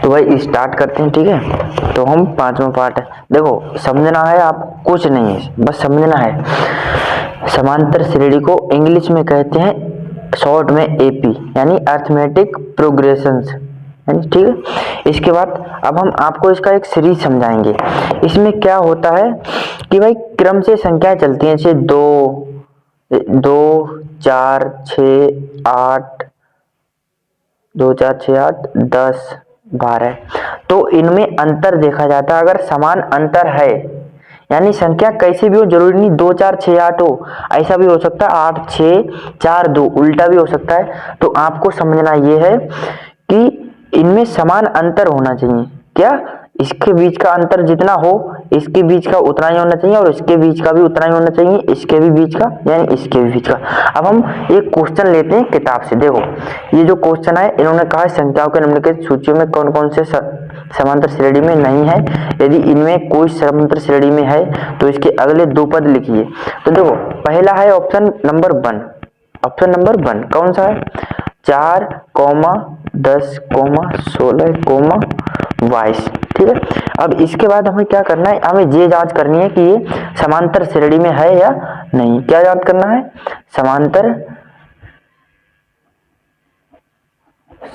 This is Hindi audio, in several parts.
तो भाई स्टार्ट करते हैं, ठीक है। तो हम पांचवा पार्ट है, देखो समझना है, आप कुछ नहीं है, बस समझना है। समांतर श्रेणी को इंग्लिश में कहते हैं शॉर्ट में एपी, यानी अर्थमेटिक प्रोग्रेशंस, यानी ठीक है। इसके बाद अब हम आपको इसका एक सीरीज समझाएंगे। इसमें क्या होता है कि भाई क्रम से संख्याएं चलती हैं, जैसे 2 4 6 8, 2 4 6 8 10 12, तो इनमें अंतर देखा जाता है। अगर समान अंतर है, यानी संख्या कैसी भी हो, जरूरी नहीं 2 4 6 8 हो, ऐसा भी हो सकता है 8 6 4 2, उल्टा भी हो सकता है। तो आपको समझना ये है कि इनमें समान अंतर होना चाहिए। क्या? इसके बीच का अंतर जितना हो, इसके बीच का उतना ही होना चाहिए, और इसके बीच का भी उतना ही होना चाहिए, इसके भी बीच का, यानी इसके भी बीच का। अब हम एक क्वेश्चन लेते हैं किताब से। देखो ये जो क्वेश्चन है, इन्होंने कहा है संख्याओं के निम्नलिखित सूचियों में कौन कौन से समांतर श्रेणी में नहीं है। यदि इनमें कोई समांतर श्रेणी में है तो इसके अगले दो पद लिखिए। तो देखो पहला है ऑप्शन नंबर 1। ऑप्शन नंबर 1 कौन सा है? 4, 10, 16, 22, ठीक है। अब इसके बाद हमें क्या करना है, हमें ये जांच करनी है कि ये समांतर श्रेणी में है या नहीं। क्या जांच करना है? समांतर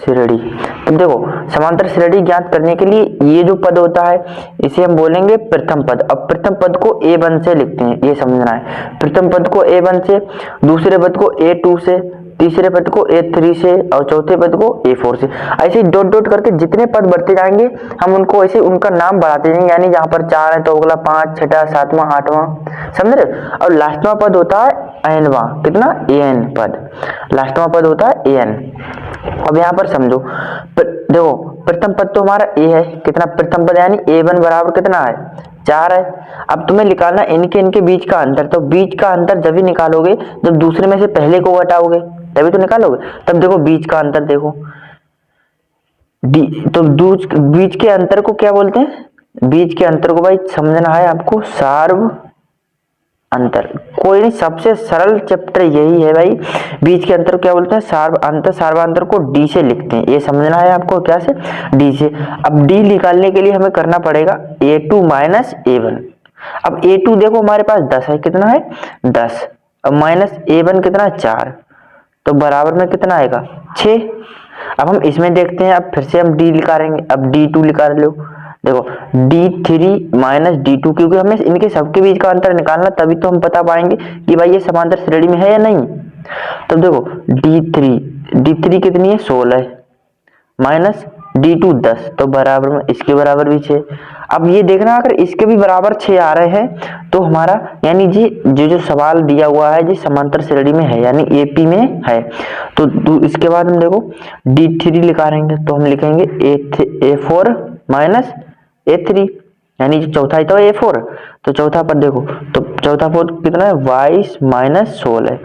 श्रेणी। तो देखो समांतर श्रेणी ज्ञात करने के लिए ये जो पद होता है इसे हम बोलेंगे प्रथम पद। अब प्रथम पद को A1 से लिखते हैं, ये समझना है। प्रथम पद को A1 से, दूसरे पद को A2 से, तीसरे पद को A3 से, और चौथे पद को A4 से। ऐसे डॉट डॉट करके जितने पद बढ़ते जाएंगे हम उनको ऐसे उनका नाम बढ़ाते जाएंगे, यानी जहां पर 4 है तो अगला 5, 6, 7वां, 8वां, समझ रहे। और लास्टवां पद होता है एनवां, कितना? AN पद। लास्टवां पद होता है AN। अब यहाँ पर समझो, देखो प्रथम पद तो हमारा A है, कितना प्रथम पद, यानी A1 बराबर कितना है? 4 है। अब तुम्हें निकालना इनके बीच का अंतर। तो बीच का अंतर जब भी निकालोगे जब दूसरे में से पहले को घटाओगे, तभी तो निकालोगे। तब देखो बीच का अंतर देखो, डी, तो बीच के अंतर को क्या बोलते हैं? बीच के अंतर को भाई समझना है आपको सार्व अंतर। कोई नहीं, सबसे सरल चैप्टर यही है भाई। बीच के अंतर क्या बोलते हैं? सार्वांतर। सार्वांतर को डी से लिखते हैं, ये समझना है आपको। क्या से? डी से। अब डी निकालने के लिए हमें करना पड़ेगा A2 माइनस A1। अब A2 देखो हमारे पास 10 है, कितना है? 10। अब माइनस A1 कितना है? 4, तो बराबर में कितना आएगा? 6। अब हम इसमें देखते हैं, अब फिर से हम डी निकालेंगे। अब D2 निकाल लो। देखो D3 माइनस D2, क्योंकि हमें इनके सबके बीच का अंतर निकालना, तभी तो हम बता पाएंगे कि भाई ये समांतर श्रेणी में है या नहीं। तो देखो D3 कितनी है? 16 माइनस D2 10, तो बराबर में इसके बराबर भी 6। अब ये देखना अगर इसके भी बराबर 6 आ रहे हैं तो हमारा, यानी जी जो सवाल दिया हुआ है जी समांतर श्रेणी में है, यानी AP में है। तो इसके बाद हम देखो D3 निकालेंगे, तो हम लिखेंगे A4 माइनस A3, यानी जो चौथा है तो A4। तो चौथा पद देखो, तो चौथा पद कितना है? 22 माइनस 16।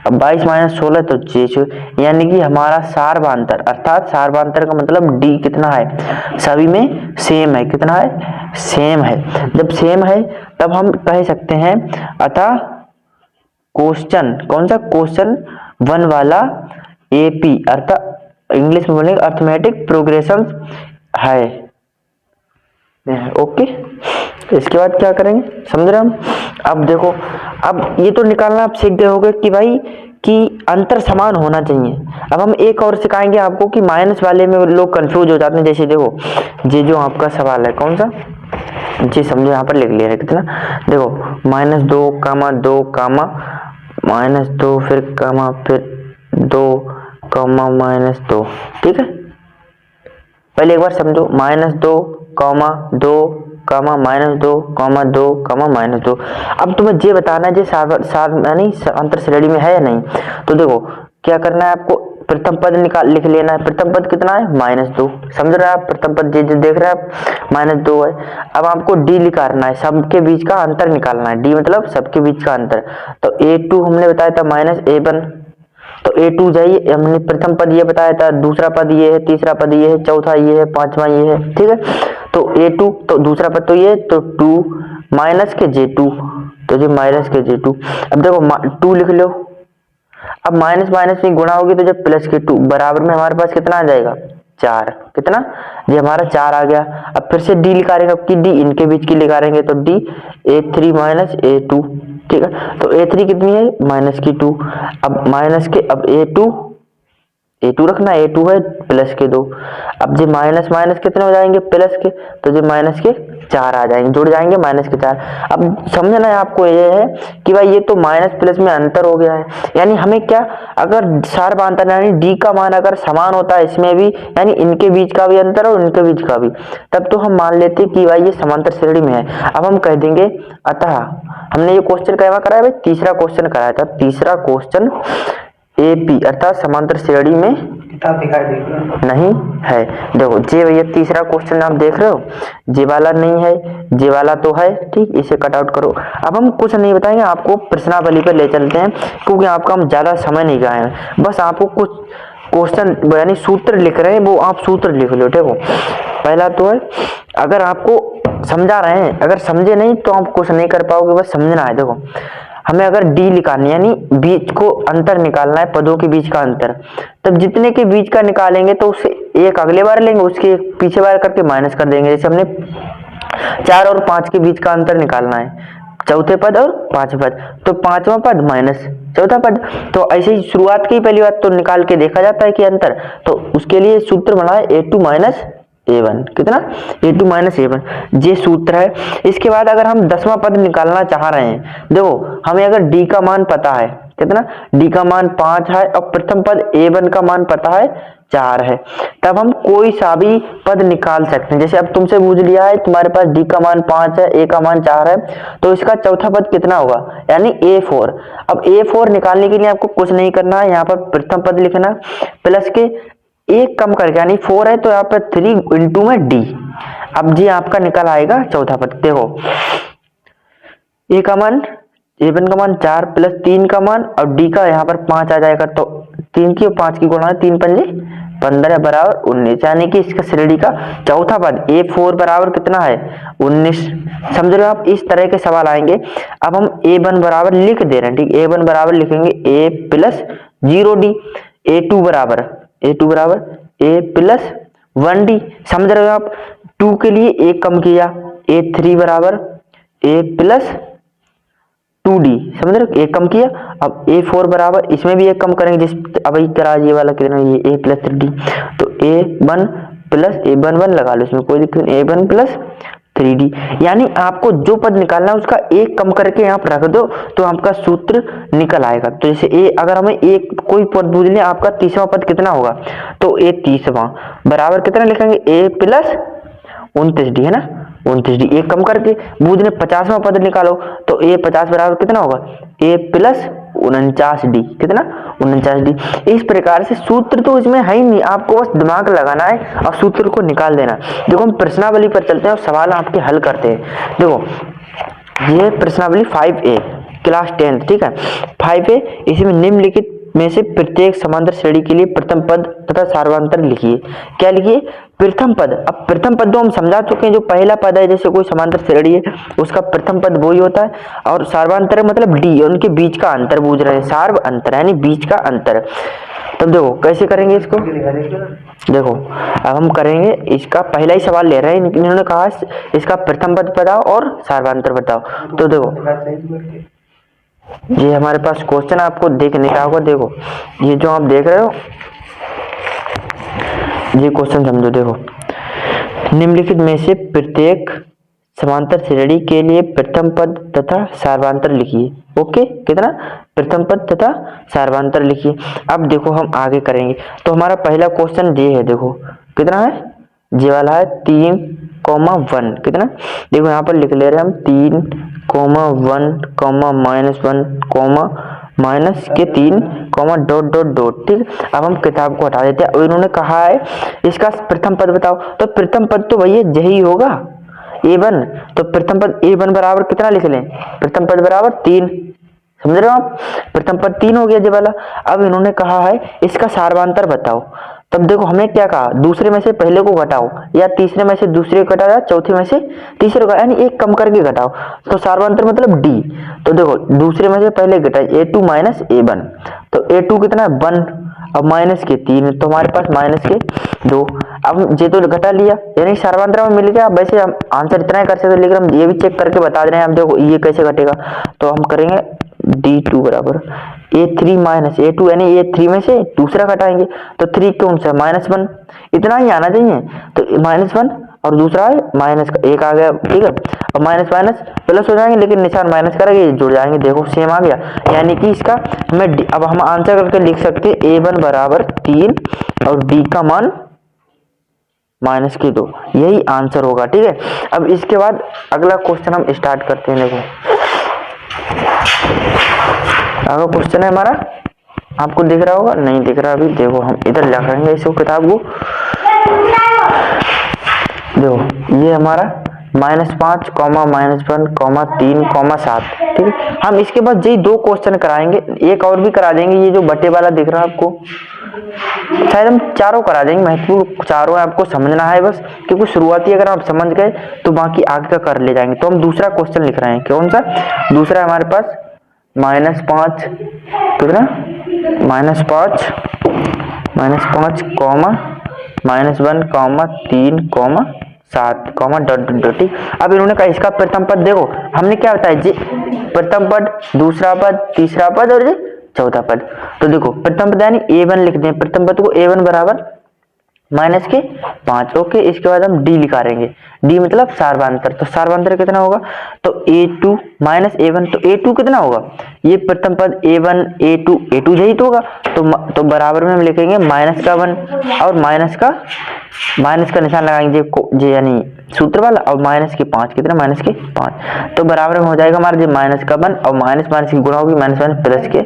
अब 22 माइनस 16 तो 6, यानी कि हमारा सार्वांतर, अर्थात सार्वांतर का मतलब डी कितना है? सभी में सेम है। कितना है? सेम है। जब सेम है तब हम कह सकते हैं अतः क्वेश्चन, कौन सा? क्वेश्चन 1 वाला AP, अर्थात इंग्लिश में बोलेंगे अर्थमेटिक प्रोग्रेशन है। ओके, इसके बाद क्या करेंगे समझ रहे हम। अब देखो, अब ये तो निकालना आप सीख गए होंगे कि भाई कि अंतर समान होना चाहिए। अब हम एक और सिखाएंगे आपको कि माइनस वाले में लोग कंफ्यूज हो जाते हैं। जैसे देखो ये जो आपका सवाल है, कौन सा जी, समझो यहाँ पर लिख लिया है कितना। देखो -2, -2, -2, फिर कामा, फिर 2, -2, ठीक है। पहले एक बार समझो, -2, -2, -2, -2। अब तुम्हें ये बताना है यानी अंतर श्रेणी में है या नहीं। तो देखो क्या करना है आपको, प्रथम पद लिख लेना है। प्रथम पद कितना है? -2, समझ रहे हैं आप। प्रथम पद ये देख रहे हैं आप, -2 है। अब आपको डी निकालना है, सबके बीच का अंतर निकालना है। डी मतलब सबके बीच का अंतर। तो A2 हमने बताया था -A1, तो A2 जाइए, हमने प्रथम पद ये बताया था, दूसरा पद ये है, तीसरा पद ये है, चौथा ये है, पांचवा ये है, ठीक है। तो A2, तो दूसरा पद तो ये, तो 2 माइनस के J2, तो ये माइनस के J2। अब देखो 2 लिख लो। अब माइनस माइनस में गुणा होगी तो जब प्लस के 2, बराबर में हमारे पास कितना आ जाएगा? 4, कितना, ये हमारा 4 आ गया। अब फिर से डी निकालेंगे, अब की डी इनके बीच की निकालेंगे तो डी A3 माइनस A2, ठीक है। तो A3 कितनी है, -2, अब माइनस के, अब A2 रखना, A2 है प्लस के 2, अब जी माइनस माइनस कितने हो जाएंगे, प्लस के, तो जी माइनस के 4 आ जाएंगे, जुड़ जाएंगे -4। अब समझना है आपको ये है कि भाई ये तो माइनस प्लस में अंतर हो गया है, यानी हमें क्या, अगर सार्वधातुक यानी डी का मान अगर समान होता है इसमें भी, यानी इनके बीच का भी अंतर और इनके बीच का भी, तब तो हम मान लेते कि भाई ये समांतर श्रेणी में है। अब हम कह देंगे अतः, हमने ये क्वेश्चन कैसा कराया भाई, तीसरा क्वेश्चन कराया था, तीसरा क्वेश्चन AP अर्थात समांतर श्रेणी में नहीं है। देखो जे भैया तीसरा क्वेश्चन आप देख रहे हो, जे वाला नहीं है, जे वाला तो है, ठीक, इसे कट आउट करो। अब हम कुछ नहीं बताएंगे, आपको प्रश्नावली पर ले चलते हैं, क्योंकि आपका हम ज्यादा समय नहीं गए हैं, बस आपको कुछ क्वेश्चन यानी सूत्र लिख रहे हैं, वो आप सूत्र लिख लो। देखो पहला तो है, अगर आपको समझा रहे हैं, अगर समझे नहीं तो आप कुछ नहीं कर पाओगे, बस समझना है। देखो हमें अगर डी निकालनी है, यानी बीच को अंतर निकालना है, पदों के बीच का अंतर, तब जितने के बीच का निकालेंगे तो उससे एक अगले बार लेंगे, उसके पीछे बार करके माइनस कर देंगे। जैसे हमने 4 और 5 के बीच का अंतर निकालना है, चौथे पद और पांचवें पद, तो पांचवा पद माइनस चौथा पद, तो ऐसे ही शुरुआत की पहली बात तो निकाल के देखा जाता है कि अंतर, तो उसके लिए सूत्र बना है A2 माइनस A1, कितना, A2 माइनस A1, ये सूत्र है। इसके बाद अगर हम 10वां पद निकालना चाह रहे हैं, देखो हमें अगर D का मान पता है, कितना, D का मान 5 है और प्रथम पद A1 का मान पता है 4 है, तब हम कोई सा भी पद निकाल सकते हैं। जैसे अब तुमसे पूछ लिया है, तुम्हारे पास D का मान 5 है, A का मान 4 है, तो इसका चौथा पद कितना होगा, यानी A4। अब A4 निकालने के लिए आपको कुछ नहीं करना है, यहाँ पर प्रथम पद लिखना प्लस के एक कम करके, यानी 4 है तो यहाँ पर 3 इंटू में D। अब जी आपका निकल आएगा चौथा पद। देखो A का मान, A1 का मान 4 प्लस 3 का मान और D का यहाँ पर 5 आ जाएगा, तो 3 की और 5 की गुणा, 3 पंजे 15 बराबर 19, यानी कि इसका श्रेणी का चौथा पद A4 बराबर कितना है, 19। समझ रहे हो आप, इस तरह के सवाल आएंगे। अब हम A1 बराबर लिख दे रहे हैं, ठीक, A1 बराबर लिखेंगे A प्लस 0D, A2 बराबर A प्लस 1D। समझ रहे हो आप, 2 के लिए एक कम किया, A3 बराबर A प्लस 2D, समझ रहे हो, एक कम किया। अब A4 बराबर, इसमें भी एक कम करेंगे, जिस अब करा ये वाला कितना, ये A प्लस 3D, तो A1 प्लस A11 लगा लो, इसमें कोई दिक्कत नहीं, A1 प्लस 3D। यानी आपको जो पद निकालना है उसका एक कम करके यहाँ पर रख दो तो आपका सूत्र निकल आएगा। तो जैसे अगर हमें एक कोई पद पूछ लिया, आपका तीसरा पद कितना होगा, तो A30 बराबर कितना लिखेंगे, A प्लस 29D, है ना, 29D। एक कम करके बूझ ने 50वां पद निकालो, तो A50 बराबर कितना होगा, A प्लस 49D, कितना, 49D। इस प्रकार से सूत्र तो इसमें है ही नहीं, आपको बस दिमाग लगाना है और सूत्र को निकाल देना। देखो हम प्रश्नावली पर चलते हैं और सवाल आपके हल करते हैं। देखो ये प्रश्नावली 5A क्लास 10, ठीक है, 5A, इसमें निम्नलिखित में से प्रत्येक समांतर श्रेणी के लिए प्रथम पद तथा सार्वधातुक लिखिए। क्या लिखिए, प्रथम पद। अब प्रथम पद तो हम समझा चुके हैं, जो पहला पद है, जैसे कोई समांतर श्रेणी है उसका प्रथम पद वही होता है, और सार्वधातुक मतलब D, उनके बीच का अंतर पूछ रहे हैं, सार्व अंतर यानी बीच का अंतर। तब देखो कैसे करेंगे इसको, देखो अब हम करेंगे, इसका पहला ही सवाल ले रहे हैं, इन्होंने कहा इसका प्रथम पद बताओ और सार्वधातुक बताओ। तो देखो ये हमारे पास क्वेश्चन आपको देखने का होगा। देखो ये जो आप देख रहे हो ये क्वेश्चन समझो। देखो निम्नलिखित में से प्रत्येक समांतर श्रेणी के लिए प्रथम पद तथा सार्वधातुक लिखिए। ओके, कितना, प्रथम पद तथा सार्वधातुक लिखिए। अब देखो हम आगे करेंगे, तो हमारा पहला क्वेश्चन ये है, देखो कितना है, ये वाला है 3,1, कितना, देखो यहाँ पर लिख ले रहे हैं हम 3,1, -1, माइनस के 3, डॉट डॉट डॉट, ठीक। अब हम किताब को हटा देते हैं और इन्होंने कहा है इसका प्रथम पद बताओ, तो प्रथम पद तो भैया यही होगा A1, तो प्रथम पद A1 बराबर कितना लिख लें, प्रथम पद बराबर 3, समझ रहे हो आप, प्रथम पद 3 हो गया ये वाला। अब इन्होंने कहा है इसका सार्वधातुक बताओ, तब देखो हमें क्या कहा, दूसरे में से पहले को घटाओ, या तीसरे में से दूसरे को घटाओ, या चौथे में से तीसरे को, यानी एक कम करके घटाओ, तो सार्वधातुक मतलब D। तो देखो दूसरे में से पहले घटाए A2 माइनस A1, तो A2 कितना है 1, अब माइनस के 3, तो हमारे पास माइनस के 2। अब ये तो घटा लिया, यानी सार्वंत्र में मिल गया। वैसे हम आंसर इतना ही कर सकते, लेकिन हम ये भी चेक करके बता दे रहे हैं। अब देखो ये कैसे घटेगा, तो हम करेंगे D2 बराबर A3 माइनस A2, यानी A3 में से दूसरा घटाएंगे तो 3 कौन सा -1, इतना ही आना चाहिए। तो -1 और दूसरा है माइनस का 1 आ गया, ठीक है। और माइनस माइनस प्लस हो जाएंगे, लेकिन निशान माइनस करेंगे जुड़ जाएंगे, देखो सेम आ गया। यानी कि इसका हमें अब हम आंसर करके लिख सकते हैं A1 बराबर 3 और D का मान -2, यही आंसर होगा, ठीक है। अब इसके बाद अगला क्वेश्चन हम स्टार्ट करते हैं। देखो अगला क्वेश्चन है हमारा, आपको दिख रहा होगा, नहीं दिख रहा अभी, देखो हम इधर लिखेंगे इसको किताब को। देखो ये हमारा -5, -1, -3, 7, ठीक है। हम इसके बाद यही 2 क्वेश्चन कराएंगे, एक और भी करा देंगे। ये जो बटे वाला दिख रहा है आपको, शायद हम चारों करा देंगे, महत्वपूर्ण चारों है, आपको समझना है बस, क्योंकि शुरुआती अगर आप समझ गए तो बाकी आगे का कर ले जाएंगे। तो हम दूसरा क्वेश्चन लिख रहे हैं, कौन सा दूसरा? हमारे पास -5 कितना, -5, -1, -3, 7, डॉट। अब इन्होंने कहा इसका प्रथम पद देखो, हमने क्या बताया जी, प्रथम पद, दूसरा पद, तीसरा पद और चौथा पद। तो देखो प्रथम पद यानी A1 लिख दें, प्रथम पद को A1 बराबर -5, ओके। इसके बाद हम D निकालेंगे, D मतलब सार्वंतर, तो सार्वंतर कितना होगा, तो A2 -A1, तो A2 कितना होगा, ये प्रथम पद A1 A2 यही तो होगा, तो बराबर में हम लिखेंगे -1 और माइनस का निशान लगाएंगे जे यानी सूत्र वाला, और -5 कितना, -5, तो बराबर में हो जाएगा हमारा जो -1 और माइनस की गुणा होगी, माइनस प्लस के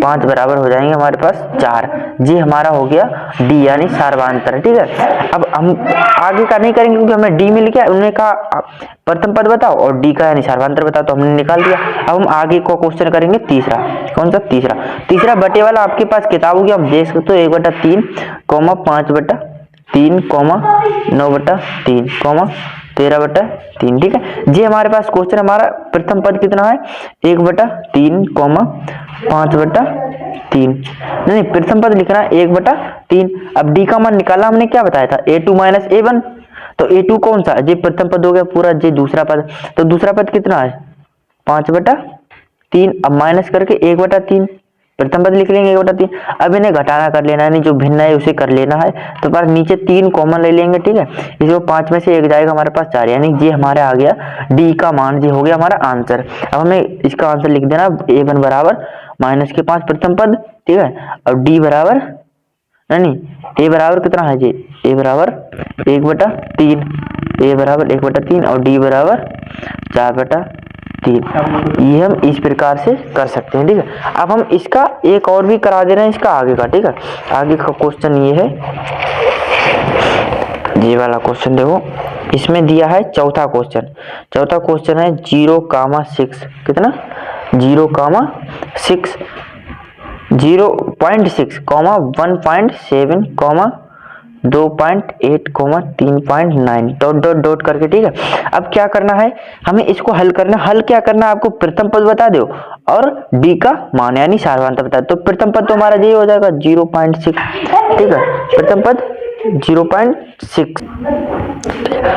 5 बराबर हो जाएंगे हमारे पास 4। जी हमारा हो गया D यानी सार्वंतर, ठीक है। अब हम आगे का नहीं करेंगे क्योंकि हमें D मिल गया, उन्होंने कहा प्रथम पद बताओ और D का यानी सार्वंतर बताओ, तो हमने निकाल दिया। अब हम आगे को क्वेश्चन करेंगे तीसरा, कौन सा तीसरा बटे वाला आपके पास किताब होगी, आप देख सकते हो 1/3, 5/3, 9/3, 13/3, ठीक है। जी हमारे पास क्वेश्चन, हमारा प्रथम पद कितना है 1/3, 5/3, नहीं प्रथम पद लिखना है 1/3। अब D का मान निकाला, हमने क्या बताया था A2 -A1, तो A2 कौन सा जी प्रथम पद हो गया पूरा, जी दूसरा पद, तो दूसरा पद कितना है 5/3, अब माइनस करके 1/3, प्रथम पद लिख लेंगे 1/3। अब इन्हें घटाना कर लेना है, नहीं जो भिन्न है उसे कर लेना है, तो पास नीचे 3 कॉमन ले लेंगे, ठीक है। इसमें 5 में से 1 जाएगा हमारे पास 4, यानी ये हमारा आ गया D का मान, जी हो गया हमारा आंसर। अब हमें इसका आंसर लिख देना A1 बराबर -5 प्रथम पद, ठीक है, और D बराबर नहीं A बराबर कितना है जी, A बराबर 1/3, A बराबर 1/3 और D बराबर 4/3। ये हम इस प्रकार से कर सकते हैं, ठीक है। अब हम इसका एक और भी करा दे रहे हैं, इसका आगे का, ठीक है। आगे का क्वेश्चन ये है, ये वाला क्वेश्चन देखो, इसमें दिया है चौथा क्वेश्चन है 0,6 कितना 0,6 0.6, 1.7, 2.8, 3.9 डॉट करके, ठीक है। अब क्या करना है, हमें इसको हल करना, हल क्या करना है आपको, प्रथम पद बता दो और D का मान यानी सार्वंतर बता दो। तो प्रथम पद तो हमारा यही हो जाएगा 0.6, ठीक है, प्रथम पद 0.6।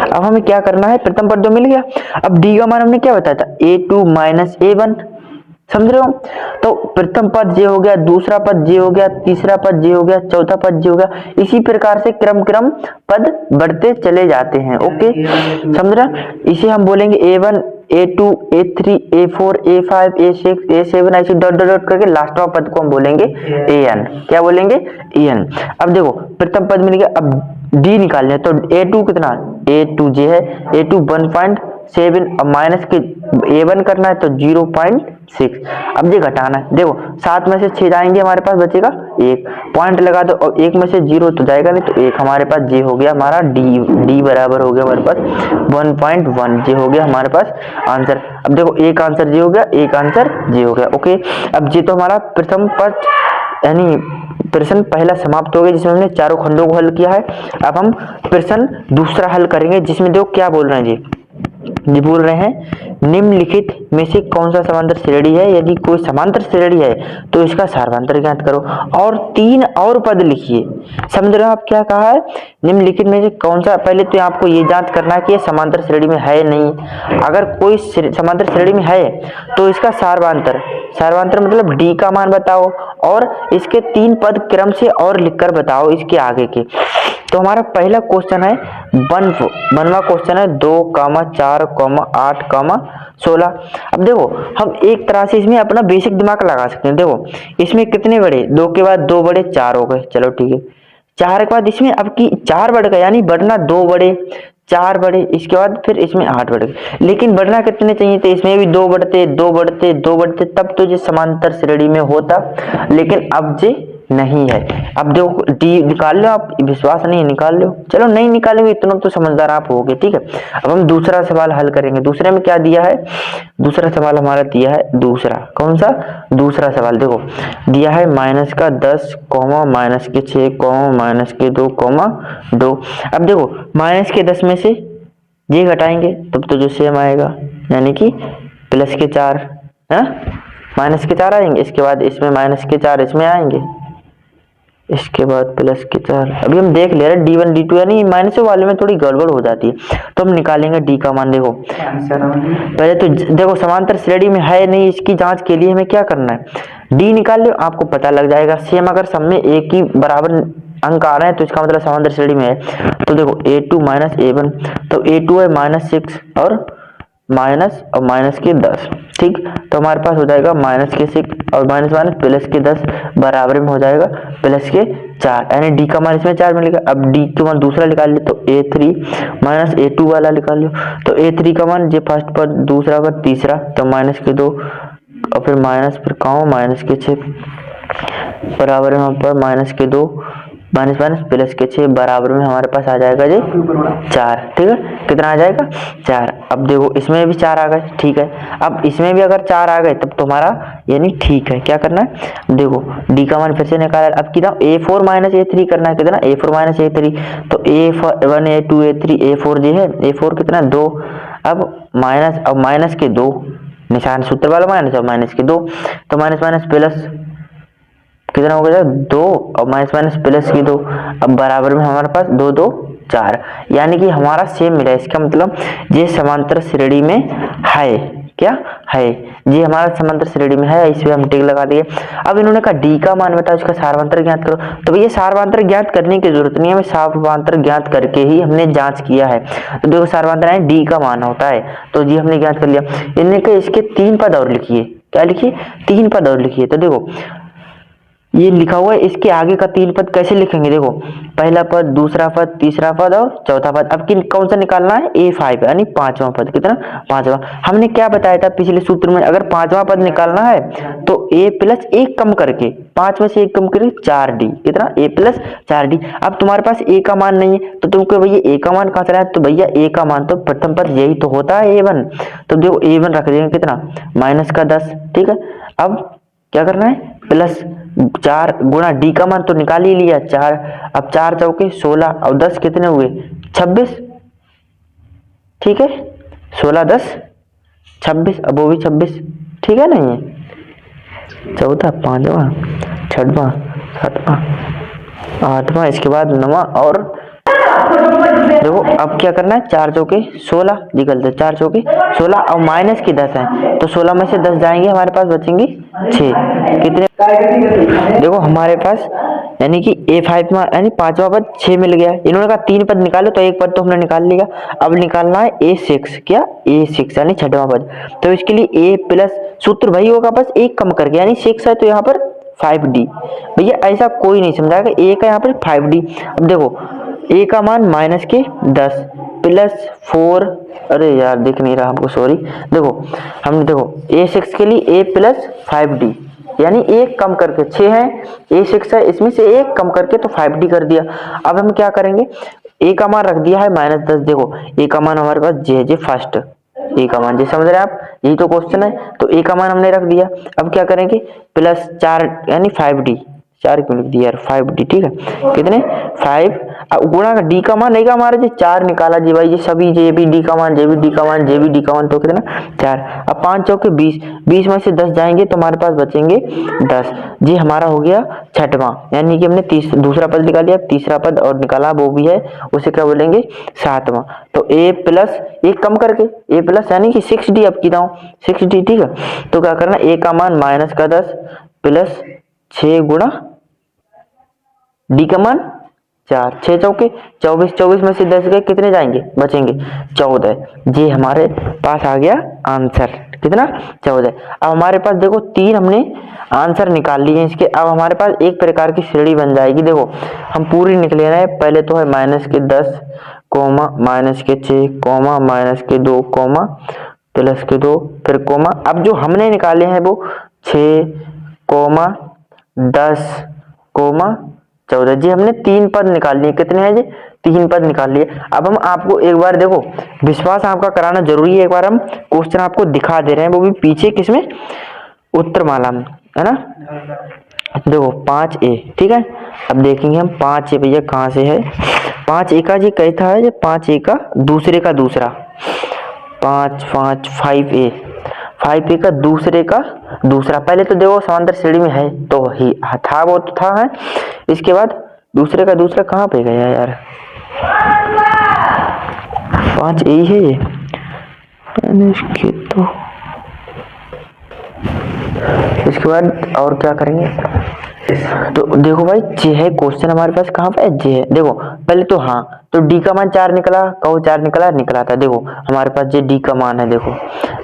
अब हमें क्या करना है, प्रथम पद तो मिल गया, अब D का मान हमने क्या बताया था A2 -A1, समझ रहे हो। तो प्रथम पद जे हो गया, दूसरा पद जे हो गया, तीसरा पद जे हो गया, चौथा पद जे हो गया, इसी प्रकार से क्रम पद बढ़ते चले जाते हैं, ओके समझ रहे। इसे हम बोलेंगे A1 A2 A3 A4 A5 A6 A7 ऐसे डॉट करके लास्ट वाला पद को हम बोलेंगे AN, क्या बोलेंगे AN। अब देखो प्रथम पद मिल गया, अब D निकालने, तो A2 कितना, A2 जे है A2 1.7 और माइनस के A1 करना है तो 0.6। अब ये घटाना है, देखो 7 में से 6 जाएंगे, हमारे पास बचेगा 1, पॉइंट लगा दो और 1 में से 0 तो जाएगा नहीं, तो 1 हमारे पास ये हो गया हमारा D बराबर हो गया हमारे पास 1.1, ये हो गया हमारे पास आंसर। अब देखो एक आंसर ये हो गया, एक आंसर ये हो गया, ओके। अब ये तो हमारा प्रथम पद यानी प्रश्न पहला समाप्त हो गया, जिसमें हमने चारों खंडों को हल किया है। अब हम प्रश्न दूसरा हल करेंगे, जिसमें देखो क्या बोल रहे हैं जी बोल रहे हैं निम्नलिखित में से कौन सा समांतर श्रेणी है, यदि कोई समांतर श्रेणी है तो इसका सार्वधांतर ज्ञात करो। और 3 और पद लिखिए। समझ रहे हो आप क्या कहा है, निम्नलिखित में से कौन सा, पहले तो आपको ये जांच करना है कि ये समांतर श्रेणी में है नहीं। अगर कोई समांतर श्रेणी में है तो इसका सार्वधांतर मतलब डी का मान बताओ और इसके 3 पद क्रम से और लिखकर बताओ इसके आगे के। तो हमारा पहला क्वेश्चन है बनवा क्वेश्चन है 2, 4, 8, 16। अब देखो हम एक तरह से इसमें अपना बेसिक दिमाग लगा सकते हैं। देखो इसमें कितने बड़े, 2 के बाद 2 बड़े 4 हो गए, चलो ठीक है। 4 के बाद इसमें अब की 4 बढ़ गए, यानी बढ़ना 2 बड़े 4 बड़े, इसके बाद फिर इसमें 8 बढ़ गए। लेकिन बढ़ना कितने चाहिए थे, इसमें भी 2 बढ़ते 2 बढ़ते 2 बढ़ते, तब तो ये समांतर श्रेणी में होता, लेकिन अब जे नहीं है। अब देखो डी निकाल लो आप, विश्वास नहीं है निकाल लो, चलो नहीं निकालेंगे इतना तो समझदार आप होगे, ठीक है। अब हम दूसरा सवाल हल करेंगे। दूसरे में क्या दिया है, दूसरा सवाल हमारा दिया है दूसरा, कौन सा दूसरा सवाल, देखो दिया है माइनस का 10, माइनस के 6, माइनस के 2, 2। अब देखो माइनस के 10 में से ये घटाएंगे तब तो जो सेम आएगा, यानी कि प्लस के 4 है, माइनस के 4 आएंगे, इसके बाद इसमें माइनस के 4 इसमें आएंगे, इसके बाद प्लस के 4। अभी हम देख ले रहे हैं D1 D2, यानी माइनस वाले में थोड़ी गड़बड़ हो जाती है, तो हम निकालेंगे D का मान। देखो पहले तो देखो समांतर श्रेणी में है नहीं, इसकी जांच के लिए हमें क्या करना है, D निकाल लो, आपको पता लग जाएगा। सेम अगर सब में एक ही बराबर अंक आ रहे हैं तो इसका मतलब समांतर श्रेणी में है। तो देखो A2 माइनस A1, तो A2 है -6 और माइनस के 10, ठीक। तो हमारे पास हो जाएगा माइनस के 6 और माइनस प्लस के 10 बराबर में हो जाएगा प्लस के 4, यानी डी का मान इसमें 4 मिलेगा। अब डी का मान दूसरा निकाल ले, तो A3 माइनस A2 वाला निकाल लो, तो A3 का मान जो फर्स्ट पर, दूसरा पर, तीसरा, तो माइनस के 2 और फिर फिर माइनस के 6 बराबर में, यहाँ पर माइनस के 2 माइनस प्लस के 6 बराबर में हमारे पास आ जाएगा जी 4, ठीक है। कितना आ जाएगा 4। अब देखो इसमें भी 4 आ गए, ठीक है। अब इसमें भी अगर 4 आ गए तब तो हमारा यानी ठीक है। क्या करना है, देखो डी का मान फिर से निकाला, अब कितना A4 माइनस A3 करना है, कितना A4 माइनस A3, तो A1 A2 A3 A4 जी है, A4 कितना 2। अब माइनस के 2 निशान सूत्र वाला माइनस, और माइनस के 2, तो माइनस प्लस कितना हो गया 2 और माइनस प्लस की 2, अब बराबर में हमारे पास 2 2 4, यानी कि हमारा सेम मिला। इसका मतलब ये समांतर श्रेणी में है, क्या है, ये हमारा समांतर श्रेणी में है, इस पे हम टिक लगा दिए। अब इन्होंने कहा डी का मान बताओ, इसका सार्वधांतर ज्ञात करो। तो भैया सार्वधांतर ज्ञात करने की जरूरत नहीं है, हमें सार्वधांतर ज्ञात करके ही हमने जांच किया है। तो देखो सार्वधांतर है डी का मान होता है, तो जी हमने ज्ञात कर लिया। इन्होंने कहा इसके 3 पद और लिखिए, क्या लिखिए 3 पद और लिखिए। तो देखो ये लिखा हुआ है, इसके आगे का 3 पद कैसे लिखेंगे, देखो पहला पद, दूसरा पद, तीसरा पद और चौथा पद। अब कौन सा निकालना है, A5 यानी 5वां पद, कितना 5वां। हमने क्या बताया था पिछले सूत्र में, अगर 5वां पद निकालना है तो A प्लस 1 कम करके, 5 में से 1 कम करके 4D, कितना A प्लस 4D। अब तुम्हारे पास A का मान नहीं है तो तुमको भैया A का मान कहाँ से आया, तो भैया A का मान तो प्रथम पद यही तो होता है A1, तो देखो A1 रख देंगे, कितना माइनस का 10, ठीक है। अब क्या करना है, प्लस 4 गुणा डी का मान तो निकाल ही लिया 4, अब 4 चौके 16 और 10 कितने हुए 26, ठीक है। 16 10 26, अब वो भी 26, ठीक है। नहीं है चौथा, 5वां, 6वां, 7वां, 8वां, इसके बाद 9वां, और देखो अब क्या करना है, 4 चौके 16 निकलते, 4 चौके 16 और माइनस की 10 है, तो 16 में से 10 जाएंगे, हमारे पास बचेंगे 6, कितने, देखो हमारे पास यानी कि A5 में यानी 5वां पद 6 मिल गया। इन्होंने कहा 3 पद निकालो, तो 1 पद तो हमने निकाल लिया। अब निकालना है A6, क्या A6 यानी 6वां पद, तो इसके लिए A प्लस सूत्र वही होगा, बस 1 कम करके, यानी 6 है तो यहाँ पर 5D। भैया ऐसा कोई नहीं समझाएगा, A का यहाँ पर 5D। अब देखो A का मान माइनस के 10 प्लस 4, अरे यार दिख नहीं रहा हमको, सॉरी। देखो हमने देखो A6 के लिए A प्लस 5D, यानी 1 कम करके 6 है, A6 है, इसमें से 1 कम करके तो 5D कर दिया। अब हम क्या करेंगे, A का मान रख दिया है -10, देखो A का मान हमारे पास जे फर्स्ट, A का मान, जी समझ रहे हैं आप, यही तो क्वेश्चन है। तो A का मान हमने रख दिया। अब क्या करेंगे, प्लस 4 यानी 5D, 4 क्यों लिख दिया यार, 5d, ठीक है। कितने 5, अब गुणा का डी का मान रहेगा हमारा जी 4 निकाला जी भाई, ये सभी जे भी डी का मान, जे भी डी का मान, जे भी डी का मान, तो कितना 4। अब 5 चौके 20, 20 में से 10 जाएंगे तो हमारे पास बचेंगे 10 जी, हमारा हो गया छठवां, यानी कि हमने दूसरा पद निकाल लिया, तीसरा पद और निकाला वो भी है, उसे क्या बोलेंगे सातवां। तो a प्लस एक कम करके a प्लस यानी कि 6d, अब की 6d, ठीक है। तो क्या करना, a का मान माइनस का 10 प्लस 6 गुणा डी का मान 4, 6 चौके 24, 24 में से 10 गए, कितने जाएंगे, बचेंगे 14। ये हमारे पास आ गया आंसर, कितना 14। अब हमारे पास देखो 3 हमने आंसर निकाल लिए इसके। अब हमारे पास एक प्रकार की श्रेणी बन जाएगी, देखो हम पूरी निकले रहे हैं। पहले तो है माइनस के 10 कोमा माइनस के 6 कोमा माइनस के 2 कोमा प्लस के 2 फिर कोमा। अब जो हमने निकाले हैं वो 6 कोमा 10 कोमा 14 जी, हमने 3 पद निकाल लिए। कितने हैं जी, 3 पद निकाल लिए। अब हम आपको एक बार देखो विश्वास आपका कराना जरूरी है, एक बार हम क्वेश्चन आपको दिखा दे रहे हैं, वो भी पीछे किसमें, उत्तरमाला में, है ना। देखो 5a, ठीक है। अब देखेंगे हम 5a भैया कहाँ से है। 5a का जी कहता है, 5a का दूसरे का दूसरा, 5a 5a का दूसरे का दूसरा। पहले तो देखो समांतर श्रेणी में है तो ही था, वो तो था है। इसके बाद दूसरे का दूसरा कहाँ पे गया यार, 5a ही है ये। इसके बाद और क्या करेंगे, तो देखो भाई जे है क्वेश्चन हमारे पास कहाँ पे है, जे है। देखो पहले तो हाँ, तो डी का मान 4 निकला, कहो 4 निकला था। देखो हमारे पास जे डी का मान है, देखो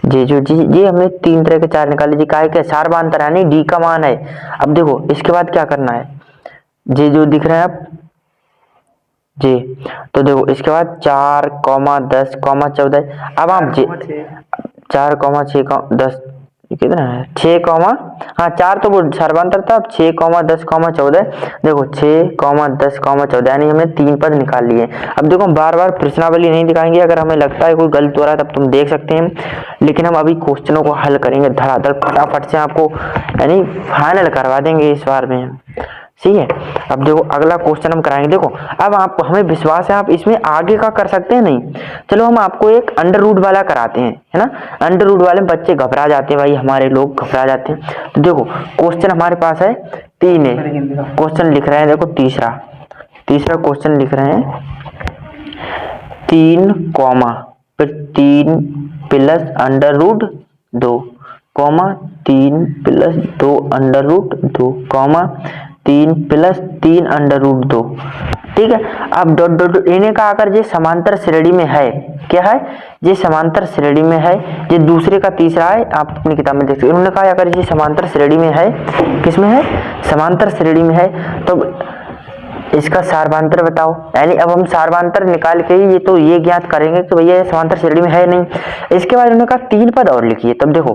जे जो जी ये हमने 3 तरह के 4 निकाले जी, काय के सारबांतर यानी डी का मान है। अब देखो इसके बाद क्या करना है, जे जो दिख रहा है आप जी, तो देखो इसके बाद 4 10 14। अब आप जे 4 6 10 कितना है 6 हाँ 4 तो वो सर्वांतर था। अब 6 10 14। देखो 6 10 14 यानी हमने 3 पद निकाल लिए। अब देखो हम बार बार प्रश्नावली नहीं दिखाएंगे, अगर हमें लगता है कोई गलत हो रहा है तब तुम देख सकते हैं, लेकिन हम अभी क्वेश्चनों को हल करेंगे धड़ाधड़ फटाफट से, आपको यानी फाइनल करवा देंगे इस बार में, ठीक है। अब देखो अगला क्वेश्चन हम कराएंगे। देखो अब आप, हमें विश्वास है आप इसमें आगे का कर सकते हैं, नहीं चलो हम आपको एक अंडर रूट वाला कराते हैं, है ना। अंडर रूट वाले में बच्चे घबरा जाते हैं भाई, हमारे लोग घबरा जाते हैं। तो देखो क्वेश्चन हमारे पास है 3 है, क्वेश्चन लिख रहे हैं, देखो तीसरा क्वेश्चन लिख रहे हैं 3 कॉमा फिर 3 plus under root 2 comma 3 plus 2 under root 2 comma 3 plus 3 under root 2, ठीक है। अब डॉट डॉट इन्हें का अगर ये समांतर श्रेणी में है, क्या है ये समांतर श्रेणी में है, ये दूसरे का तीसरा है, आप अपनी किताब में देख सकते। उन्होंने कहा अगर ये समांतर श्रेणी में है, किसमें है, समांतर श्रेणी में है, तो इसका सारवांतर बताओ। यानी अब हम सारवांतर निकाल के ये तो ये ज्ञात करेंगे कि भैया ये समांतर श्रेणी में है नहीं। इसके बाद उन्होंने कहा 3 पद और लिखिए। तब देखो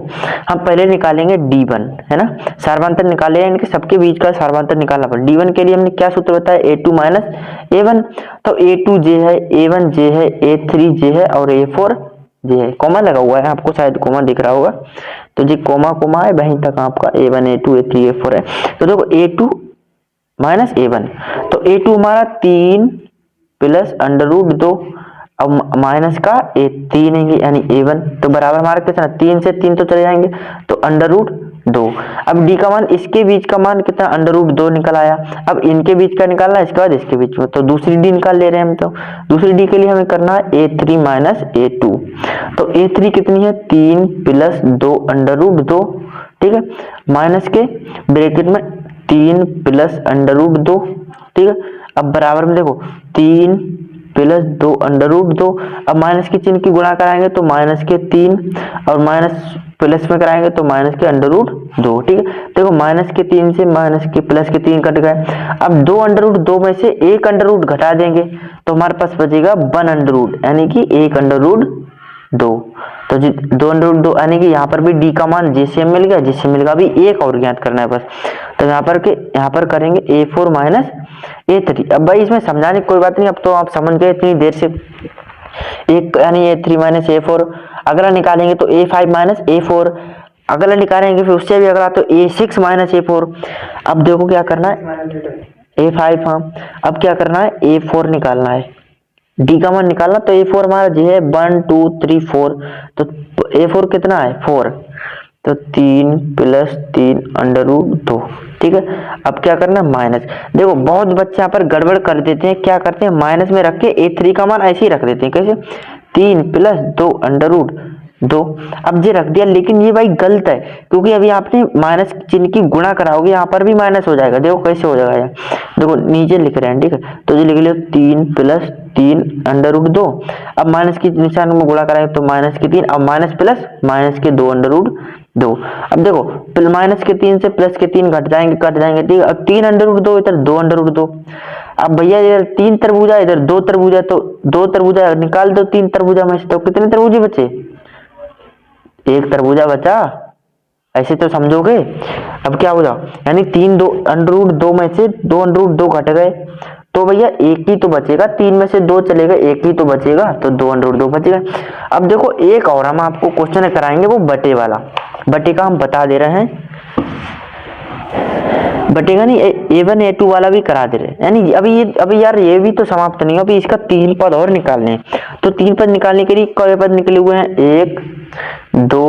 हम पहले निकालेंगे D1, है ना, सारवांतर निकाले, इनके सबके बीच का सारवांतर निकालना पड़ा। D1 के लिए हमने क्या सूत्र बताया, A2 माइनस A1। तो A2 जे है, A1 जे है, A3 जे है और A4 जे है। कॉमा लगा हुआ है, आपको शायद कॉमा दिख रहा होगा, तो जी कॉमा है, वहीं तक आपका A1 A2 A3 A4 है। तो देखो A2 माइनस A1, तो A2 हमारा 3 प्लस अंडर रूट 2, अब माइनस का A3 है यानी A1, तो बराबर हमारा कितना, 3 से 3 तो चले जाएंगे, तो अंडर रूट 2। अब D का मान, इसके बीच का मान कितना, अंडर रूट 2 निकल आया। अब इनके बीच का निकालना है, इसके बाद इसके बीच में, तो दूसरी D निकाल ले रहे हैं हम। तो दूसरी D के लिए हमें करना है A3 माइनस A2, तो A3 कितनी है, 3 प्लस 2 अंडर रूट 2, ठीक है, माइनस के ब्रैकेट में 3 प्लस अंडर रूट 2, ठीक है। अब बराबर में देखो 3 प्लस 2 अंडर रूट 2, अब माइनस के चिन्ह की गुणा कराएंगे तो माइनस के 3 और माइनस प्लस में कराएंगे तो माइनस के अंडर रूट 2, ठीक है। देखो माइनस के 3 से माइनस के प्लस के 3 कट गए। अब 2 अंडर रूट 2 में से 1 अंडर रूट घटा देंगे तो हमारे पास बचेगा 1 अंडर रूट, यानी कि 1 अंडर रूट 2। तो जी 2 अंडर रूट 2 यानी कि यहाँ पर भी D का मान जैसे मिल गया, जैसे मिल गया, अभी एक और ज्ञात करना है बस। तो यहाँ पर करेंगे A4 माइनस A3। अब भाई इसमें समझाने की कोई बात नहीं, अब तो आप समझ गए इतनी देर से। एक यानी A3 माइनस A4, अगला निकालेंगे तो A5 माइनस A4। अगला निकालेंगे फिर उससे भी अगला, तो A6 माइनस A4। अब देखो क्या करना है, A5, हाँ। अब क्या करना है, A4 निकालना है, डी का मान निकालना। तो A4 हमारा जी है 1 2 3 4, तो A4 कितना है 4, तो 3 + 3 √2, ठीक है। अब क्या करना है माइनस, देखो बहुत बच्चे यहाँ पर गड़बड़ कर देते हैं, क्या करते हैं माइनस में रख के A3 का मान ऐसे ही रख देते हैं, कैसे 3 + 2 √2। अब ये रख दिया, लेकिन ये भाई गलत है, क्योंकि अभी आपने माइनस चिन्ह की गुणा कराओगे, यहाँ पर भी माइनस हो जाएगा। देखो कैसे हो जाएगा, देखो नीचे लिख रहे हैं, ठीक है, तो ये लिख लियो 3 + 3 √2। अब माइनस के निशान में गुणा कराएंगे तो माइनस के 3, अब माइनस प्लस माइनस के 2 √2। अब देखो माइनस के 3 से प्लस के 3 घट जाएंगे, ठीक है। अब 3 √2 इधर 2 √2। अब भैया इधर 3 तरबूजा, इधर 2 तरबूजा, तो 2 तरबूजा निकाल दो 3 तरबूजा में से, तो कितने तरबूजे बचे, 1 तरबूजा बचा, ऐसे तो समझोगे। अब क्या होगा, यानी 3 2 √2 में से 2 √2 घट गए, तो भैया एक ही तो बचेगा, 3 में से 2 चलेगा, एक ही तो बचेगा, तो 2 √2 बचेगा। अब देखो एक और हम आपको क्वेश्चन कराएंगे, वो बटे वाला, बटे का हम बता दे रहे हैं, बटेगा नहीं, A1 A2 वाला भी करा दे रहे, यानी अभी यार ये भी तो समाप्त नहीं हो, अभी इसका 3 पद और निकालने हैं। तो 3 पद निकालने के लिए कई पद निकले हुए हैं, 1 2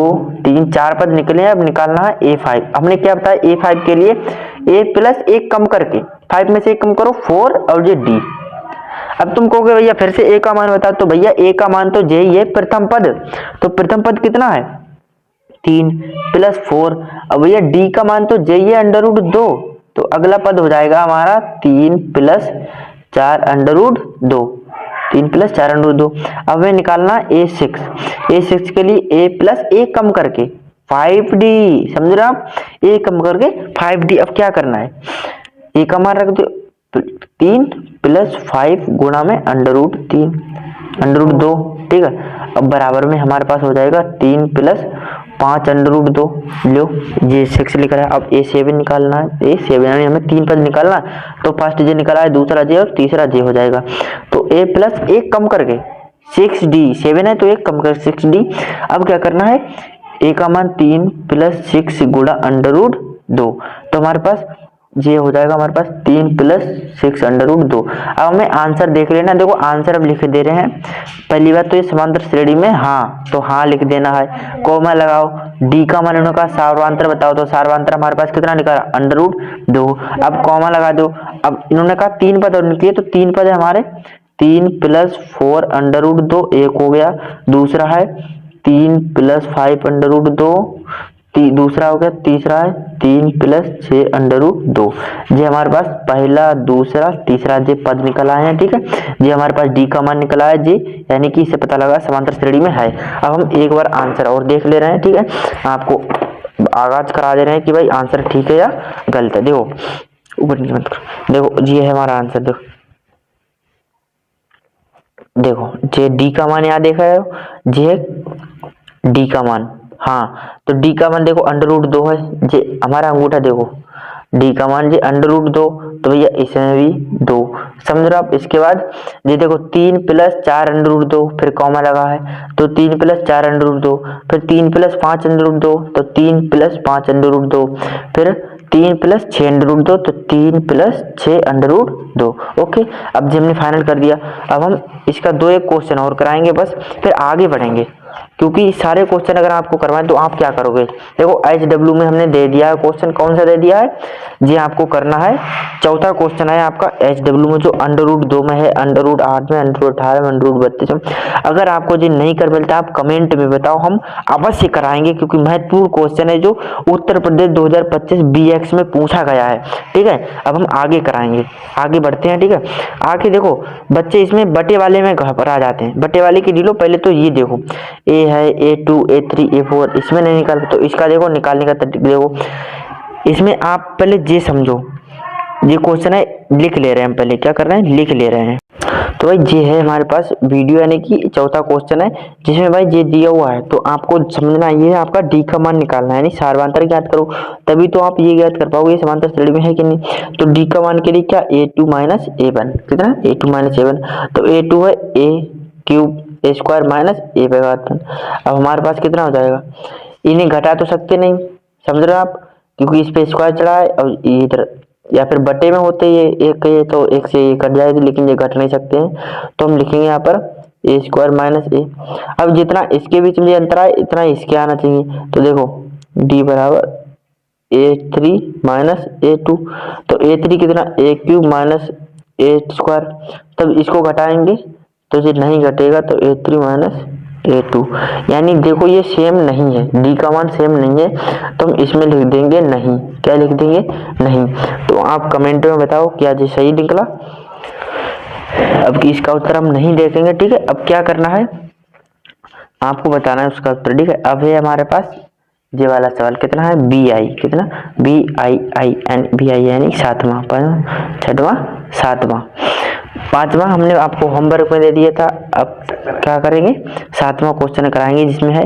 3 4 पद निकले हैं। अब निकालना है A5। हमने क्या बताया, A5 के लिए A + 1 कम करके 5 में से 1 कम करो 4, और ये D। अब तुम कहोगे भैया फिर से A का मान बताओ, तो भैया A का मान तो यही है प्रथम पद, तो प्रथम पद कितना है 3 + 4। अब भैया D का मान तो यही है √2, तो अगला पद हो जाएगा हमारा 3 + 4 √2, 3 + 4 √2। अब हमें निकालना A6 के लिए A + 1 कम करके 5D, समझ रहे आप, A कम करके 5D। अब क्या करना है, A का मान रख दो 3 + 5 गुणा में √3 √2, ठीक है। अब बराबर में हमारे पास हो जाएगा 3 + 5 √2, लो ये 6 लिखा है। अब A7 निकालना है, A7 यानी हमें 3 पद निकालना है, तो फर्स्ट जे निकाला है, दूसरा जे और तीसरा जे हो जाएगा। तो A + 1 कम करके 6D, 7 है तो 1 कम कर 6D। अब क्या करना है, A का मान 3 + 6 गुणा √2, तो हमारे पास ये हो जाएगा हमारे पास 3 + 6 √2। अब हमें आंसर देख लेना, देखो आंसर अब लिख दे रहे हैं। पहली बात तो ये समांतर श्रेणी में हाँ, तो हाँ लिख देना है, कॉमा लगाओ। डी का मान उन्होंने कहा सार्वधांतर बताओ, तो सार्वधांतर हमारे पास कितना निकला √2। अब कॉमा लगा दो। अब इन्होंने कहा 3 पद और निकले, तो 3 पद है हमारे 3 + 4 √2, एक हो गया। दूसरा है 3 + 5 √2, दूसरा हो गया। तीसरा है 3 + 6 √2। ये हमारे पास पहला दूसरा तीसरा जे पद निकल आए हैं, ठीक है। ये हमारे पास डी का मान निकला है जी, यानी कि इससे पता लगा समांतर श्रेणी में है। अब हम एक बार आंसर और देख ले रहे हैं, ठीक है, आपको आगाज करा दे रहे हैं कि भाई आंसर ठीक है या गलत है। देखो ऊपर नीचे मत करो, देखो ये है हमारा आंसर, देखो जे डी का मान यहाँ देखा है, जे डी का मान, हाँ तो डी का मान देखो √2 है, जे हमारा अंगूठा देखो डी का मान जी √2, तो भैया इसमें भी 2, समझ रहे आप। इसके बाद ये देखो 3 + 4 √2, फिर कॉमा लगा है, तो 3 + 4 √2, फिर 3 + 5 √2, तो 3 + 5 √2, फिर 3 + 6 √2, तो 3 + 6 √2। ओके, अब जी हमने फाइनल कर दिया। अब हम इसका 2 एक क्वेश्चन और कराएंगे बस, फिर आगे बढ़ेंगे, क्योंकि सारे क्वेश्चन अगर आपको करवाएं तो आप क्या करोगे। देखो HW में हमने दे दिया है क्वेश्चन, कौन सा दे दिया है जी, आपको करना है चौथा क्वेश्चन है आपका HW में, जो √2 में है, √8 में, √18 में, √32 में। अगर आपको जी नहीं कर मिलता आप कमेंट में बताओ, हम अवश्य कराएंगे, क्योंकि महत्वपूर्ण क्वेश्चन है जो उत्तर प्रदेश 2025 BX में पूछा गया है, ठीक है। अब हम आगे कराएंगे, आगे बढ़ते हैं, ठीक है। आगे देखो बच्चे इसमें बटे वाले में घबरा जाते हैं, बटे वाले की ढीलो। पहले तो ये देखो A है, A2 A3 A4, इसमें नहीं निकाल, तो इसका देखो निकालने का तरीका देखो। इसमें आप पहले ये समझो, ये क्वेश्चन है लिख ले रहे हैं, पहले क्या कर रहे हैं लिख ले रहे हैं। तो भाई ये है हमारे पास वीडियो, यानी कि चौथा क्वेश्चन है जिसमें भाई ये दिया हुआ है, तो आपको समझना ये है आपका डी का मान निकालना है, यानी सार्वधांतर ज्ञात करो, तभी तो आप ये ज्ञात कर पाओगे समांतर श्रेणी में है कि नहीं। तो डी का मान के लिए क्या A2 - A1, कितना A2 - A1, तो A2 है A³ A² - A। अब हमारे पास कितना हो जाएगा इन्हें घटा तो सकते नहीं, समझ रहे हो आप, क्योंकि इस पे स्क्वायर चढ़ा है और ये इधर या फिर बटे में होते ये एक ये तो एक से ये कट जाएगी, लेकिन ये घट नहीं सकते हैं। तो हम लिखेंगे यहाँ पर ए स्क्वायर माइनस ए। अब जितना इसके बीच में अंतर है इतना इसके आना चाहिए। तो देखो डी बराबर a3 माइनस a2। तो a3 कितना a cube minus A square. तब इसको घटाएंगे तो ये नहीं घटेगा, तो a3 माइनस a2। यानी देखो ये सेम नहीं है, d का मान सेम नहीं है, तो हम इसमें लिख देंगे नहीं। क्या लिख देंगे? नहीं। तो आप कमेंट में बताओ क्या ये सही निकला। अब इसका उत्तर हम नहीं देखेंगे, ठीक है। अब क्या करना है आपको बताना है उसका उत्तर, ठीक है। अब है हमारे पास ये वाला सवाल कितना है, बी आई, कितना बी आई यानी सातवां, छठवां सातवां। पांचवा हमने आपको होमवर्क में दे दिया था। अब क्या करेंगे, सातवां क्वेश्चन कराएंगे जिसमें है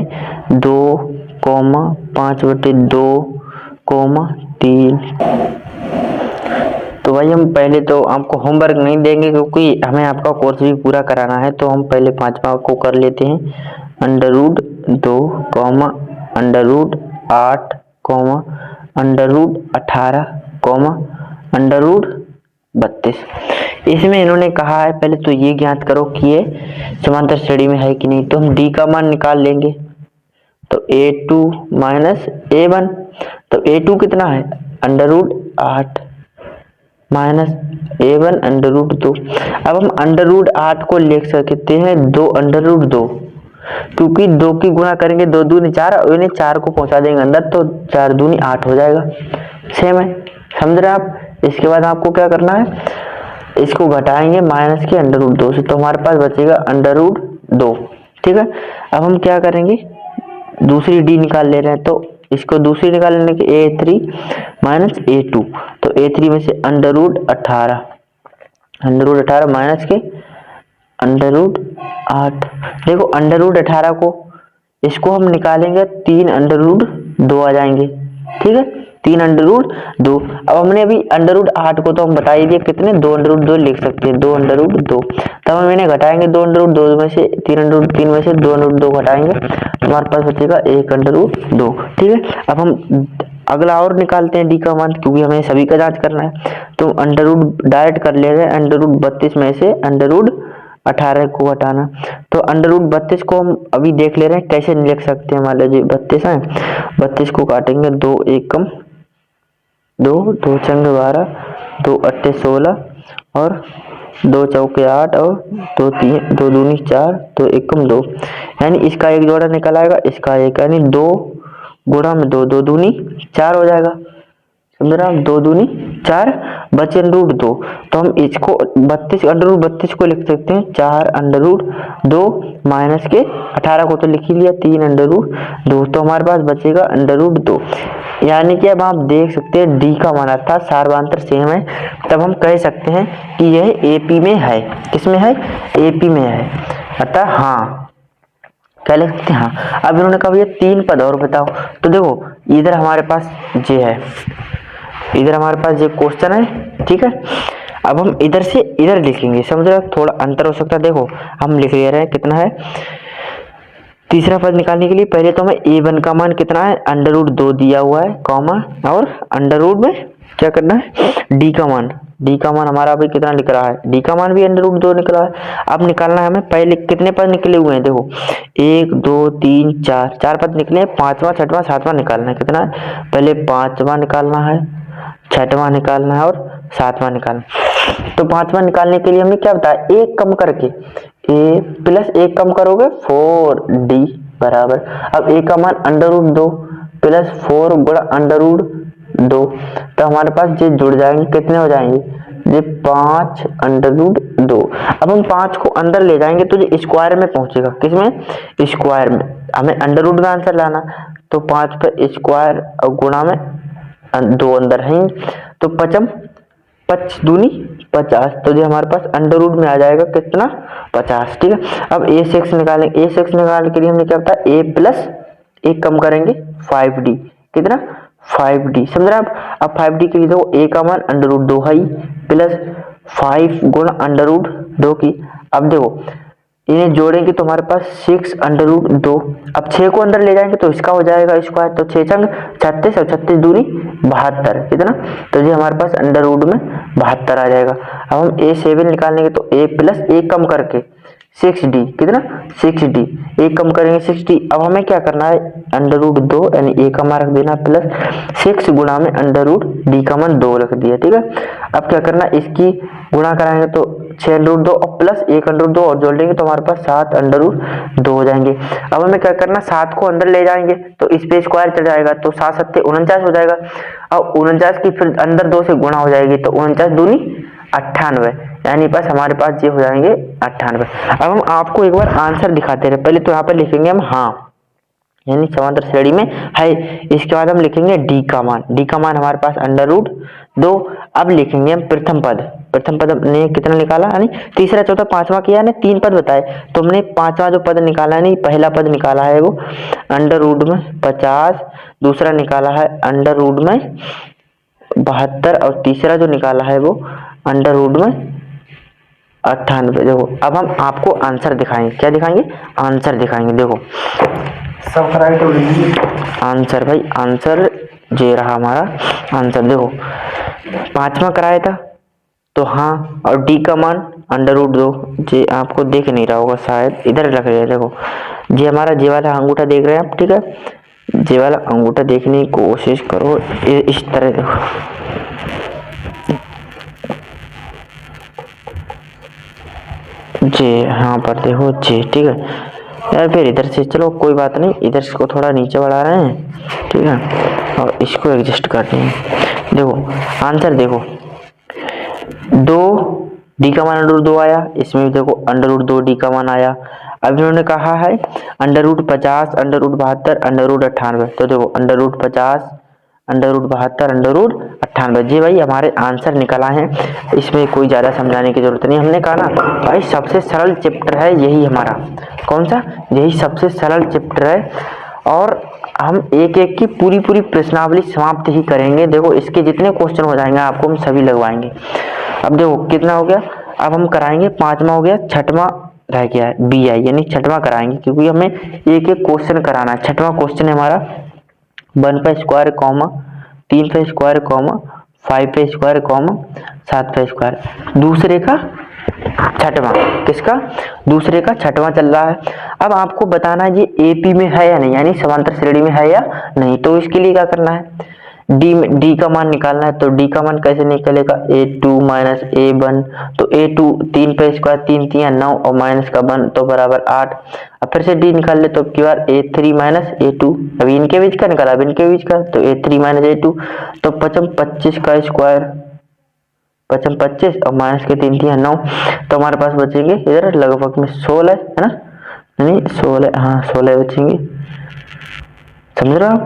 2,5/2, 3। तो भाई हम पहले तो आपको होमवर्क नहीं देंगे क्योंकि हमें आपका कोर्स भी पूरा कराना है। तो हम पहले पांचवा को कर लेते हैं, √2, √8, √18, √32। इसमें इन्होंने कहा है पहले तो ये ज्ञात करो कि ये समांतर श्रेणी में है कि नहीं। तो हम डी का मान निकाल लेंगे, तो a2 माइनस a1। तो a2 कितना है, √8 माइनस a1 √2। अब हम √8 को लिख सकते हैं 2 क्योंकि 2 की गुणा करेंगे 2 दूनी 4 और इन्हें 4 को पहुंचा देंगे अंदर, तो 4 दूनी 8 हो जाएगा। सेम है, समझ रहे आप। इसके बाद आपको क्या करना है, इसको घटाएंगे माइनस के √2 से, तो हमारे पास बचेगा √2, ठीक है। अब हम क्या करेंगे, दूसरी डी निकाल ले रहे हैं, तो इसको दूसरी निकाल लेने के a3 माइनस a2। तो a3 में से √18 माइनस के √8। देखो √18 को इसको हम निकालेंगे 3√2 आ जाएंगे, ठीक है, 3√2। अब हमने अभी √8 को तो हम बता ही दिए कितने, 2√2 लिख सकते हैं, 2√2। तब हम इन्हें घटाएंगे 2√2 में से, 3 में से 2√2 घटाएंगे, हमारे पास बचेगा 1√2, ठीक है। अब हम अगला और निकालते हैं डी का मान, क्योंकि हमें सभी का जांच करना है। तो डायरेक्ट कर ले रहे हैं, √32 में से √18 को घटाना। तो √32 को हम अभी देख ले रहे हैं कैसे लिख सकते हैं। मान लीजिए 32 है, 32 को काटेंगे 2 एकम 2, 2 चंग 12, 2 अट्ठे 16 और 2 चौके 8 और 2 दूनी 4, 2 एकम 2। यानी इसका एक जोड़ा निकल आएगा, इसका एक, यानी 2 गुणा में 2, 2 दूनी 4 हो जाएगा, समझ रहे हैं। 2 दूनी 4 बचे √2। तो हम इसको 32 को लिख सकते हैं 4√2 माइनस के 18 को तो लिख ही लिया 3√2। तो हमारे पास बचेगा √2। यानी कि अब आप देख सकते हैं डी का मान अर्थात सार्वधातुक सेम है। तब हम कह सकते हैं कि यह एपी में है। किसमें है, एपी में है, अर्थात हाँ, क्या लिख सकते हैं, हाँ। अब इन्होंने कहा ये 3 पद और बताओ। तो देखो इधर हमारे पास ये है, इधर हमारे पास ये क्वेश्चन है, ठीक है। अब हम इधर से इधर लिखेंगे, समझ रहे हो, थोड़ा अंतर हो सकता है। देखो हम लिख ले रहे हैं कितना है, तीसरा पद निकालने के लिए पहले तो हमें a1 का मान कितना है, √2 दिया हुआ है, कॉमा, और अंडर में क्या करना है, डी का मान हमारा अभी कितना निकल रहा है, डी का मान भी √2 निकला है। अब निकालना है हमें, पहले कितने पद निकले हुए हैं, देखो 1 2 3 4 पद निकले हैं, 5वां 6वां 7वां निकालना है। कितना है, पहले 5वां निकालना है, 6वां निकालना है और 7वां निकालना है। तो 5वां निकालने के लिए हमने क्या बताया, 1 कम करके a प्लस 1 कम करोगे 4d बराबर, अब a का मान √2 प्लस 4 गुणा √2। तो हमारे पास ये जुड़ जाएंगे, कितने हो जाएंगे, ये 5√2। अब हम 5 को अंदर ले जाएंगे तो ये स्क्वायर में पहुंचेगा, किसमें, स्क्वायर में। हमें √ का आंसर लाना, तो 5 पर स्क्वायर और गुणा में 2 अंदर है, तो 5 दूनी 50। तो जो हमारे पास √ में आ जाएगा कितना, 50, ठीक है। अब a6 निकालेंगे, a6 निकालने के लिए हमने क्या बताया, a प्लस 1 कम करेंगे 5d, कितना, 5d, समझ रहे आप। अब 5d के लिए देखो a का मान √2 है प्लस 5 गुणा √2 की। अब देखो इन्हें जोड़ेंगे तो हमारे पास 6√2। अब 6 को अंदर ले जाएंगे तो इसका हो जाएगा स्क्वायर, तो 6 छंग 36 और 36 दूनी 72 कितना, तो ये हमारे पास अंडर रूट में 72 आ जाएगा। अब हम A7 निकालेंगे तो A प्लस A कम करके 6D कितना 6D, A कम करेंगे 6D। अब हमें क्या करना है अंडर रूट 2 यानी A का मान रख देना प्लस 6 गुणा में अंडर रूट D का मान 2 रख दिया, ठीक है। अब क्या करना इसकी गुणा कराएंगे तो 6√2 और प्लस 1√2 और जोड़ लेंगे तो हमारे पास 7√2 हो जाएंगे। अब हमें क्या करना 7 को अंदर ले जाएंगे तो इस पे स्क्वायर चढ़ जाएगा तो 7 7 49 हो जाएगा। अब 49 की फिर अंदर 2 से गुणा हो जाएगी तो 49 दूनी 98, यानी बस हमारे पास ये हो जाएंगे 98। अब हम आपको एक बार आंसर दिखाते रहे, पहले तो यहाँ पर लिखेंगे हम हाँ यानी समांतर श्रेणी में है। इसके बाद हम लिखेंगे डी का मान हमारे पास अंडर रूट 2। अब लिखेंगे हम प्रथम पद हमने कितना निकाला यानी तीसरा चौथा पांचवा किया ने 3 पद बताए, तो हमने पांचवा जो पद निकाला नहीं पहला पद निकाला है वो अंडर रूट में 50, दूसरा निकाला है अंडर रूट में 72 और तीसरा जो निकाला है वो अंडर रूट में 98। देखो अब हम आपको आंसर दिखाएंगे, क्या दिखाएंगे आंसर दिखाएंगे। देखो सब राइट हो गई आंसर भाई, आंसर ये रहा हमारा आंसर। देखो पांचवा कराया था तो हाँ, और डी का मान अंडर रूट 2, जे आपको देख नहीं रहा होगा शायद, इधर रख रहे हैं। देखो ये हमारा जे वाला अंगूठा देख रहे हैं आप, ठीक है, जे वाला अंगूठा देखने की कोशिश करो इस तरह। देखो जे यहाँ पर देखो जे, ठीक है यार। फिर इधर से चलो कोई बात नहीं, इधर इसको थोड़ा नीचे बढ़ा रहे हैं, ठीक है, और इसको एडजस्ट करते हैं। देखो आंसर देखो 2 डी का मान अंडर रूट 2 आया, इसमें भी देखो अंडर रूट 2 डी का मान आया। अब इन्होंने कहा है under root 50 under root 72 under root 98, तो देखो under root 50 under root 72 under root 98 जी भाई हमारे आंसर निकला है। इसमें कोई ज़्यादा समझाने की जरूरत नहीं, हमने कहा ना भाई सबसे सरल चैप्टर है यही हमारा, कौन सा, यही सबसे सरल चैप्टर है। और हम एक एक की पूरी प्रश्नावली समाप्त ही करेंगे। देखो इसके जितने क्वेश्चन हो जाएंगे आपको हम सभी लगवाएंगे। अब देखो कितना हो गया, अब हम कराएंगे पांचवा हो गया, छठवां रह गया है BI यानी छठवां कराएंगे, क्योंकि हमें एक एक क्वेश्चन कराना है। छठवां क्वेश्चन है हमारा 1 पे स्क्वायर कॉमा 3 पे स्क्वायर कॉमा 5 पे स्क्वायर कॉमा 7 पे स्क्वायर, दूसरे का छठवां, किसका दूसरे का छठवां चल रहा है। अब आपको बताना है ये AP में है या नहीं, यानी समांतर श्रेणी में है या नहीं। तो इसके लिए क्या करना है डी का मान निकालना है। तो डी का मान कैसे निकलेगा A2 माइनस A1, तो A2 3 पे स्क्वायर 3 3 9 और माइनस का 1 तो बराबर 8। अब फिर से डी निकाल ले तो क्यों A3 माइनस A2, अब इनके बीच का निकाला, अब इनके बीच का तो A3 माइनस A2, तो 25 का स्क्वायर 25 और माइनस के 3 3 9, तो हमारे पास बचेंगे इधर लगभग में 16 है ना, नहीं 16, हाँ 16 बचेंगे, समझ रहे हो।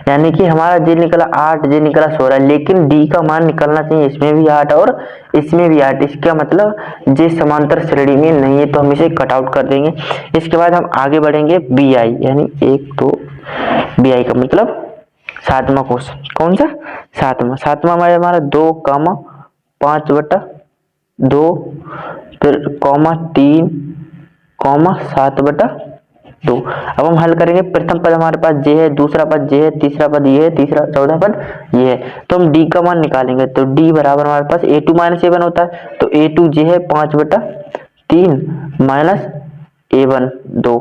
यानी कि हमारा जे निकला 8 जे निकला 16, लेकिन डी का मान निकलना चाहिए इसमें भी 8 और इसमें भी 8। इसका मतलब जे समांतर श्रेणी में नहीं है तो हम इसे कट आउट कर देंगे। इसके बाद हम आगे बढ़ेंगे BI यानी 1 2 BI का मतलब सातवां क्वेश्चन, कौन सा सातवां हमारा 2 कामा 5/2 फिर कॉमा 3 कॉमा 7/2। अब हम हल करेंगे, प्रथम पद हमारे पास जे है, दूसरा पद जे है, तीसरा पद ये है, तीसरा चौथा पद ये है, तो हम डी का मान निकालेंगे। तो डी बराबर हमारे पास A2 माइनस A1 होता है, तो A2 जे है 5/3 माइनस A1 2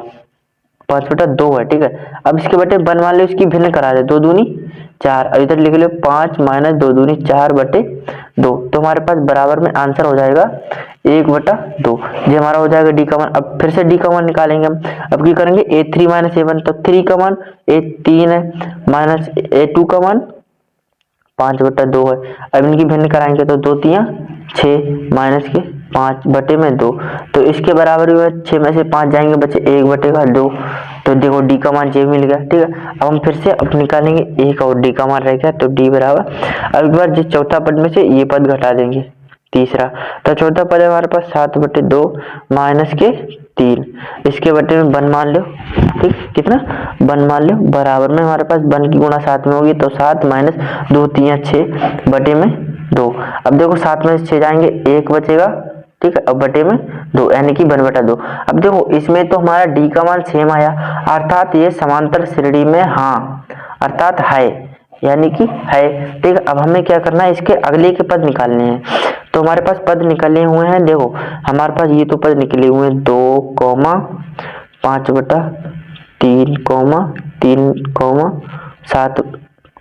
5/2 है, ठीक है। अब इसके बटे 1 मान लो, इसकी भिन्न करा दे, 2 दूनी 4, और इधर लिख लो 5 माइनस 2 दूनी 4/2, तो हमारे पास बराबर में आंसर हो जाएगा 1/2, ये हमारा हो जाएगा डी का मान। अब फिर से डी का मान निकालेंगे हम, अब क्या करेंगे A3 माइनस A1, तो 3 का मान A3 है माइनस A2 का मान 5/2 है। अब इनकी भिन्न कराएंगे तो 2 3 6 माइनस के 5/2, तो इसके बराबर हुआ 6 में से 5 जाएंगे बचे 1/2, तो देखो डी का मान जे मिल गया, ठीक है। अब हम फिर से अब निकालेंगे एक और डी का मान रह गया, तो डी बराबर, अब एक बार जिस चौथा पद में से ये पद घटा देंगे तीसरा, तो चौथा पद है हमारे पास 7/2 माइनस के 3, इसके बटे में 1 मान लो, ठीक, कितना 1 मान लो, बराबर में हमारे पास 1 की गुणा 7 में होगी, तो 7 माइनस 2 3 6 बटे में 2। अब देखो 7 में से 6 जाएंगे 1 बचेगा ठीक है, अब बटे में 2 यानी कि 1/2। अब देखो इसमें तो हमारा डी का मान सेम आया, अर्थात ये समांतर श्रेणी में हाँ अर्थात है, यानी कि है। ठीक है, अब हमें क्या करना है, इसके अगले के पद निकालने हैं। तो हमारे पास पद निकले हुए हैं, देखो हमारे पास ये तो पद निकले हुए हैं 2, 5/3, 3, 7,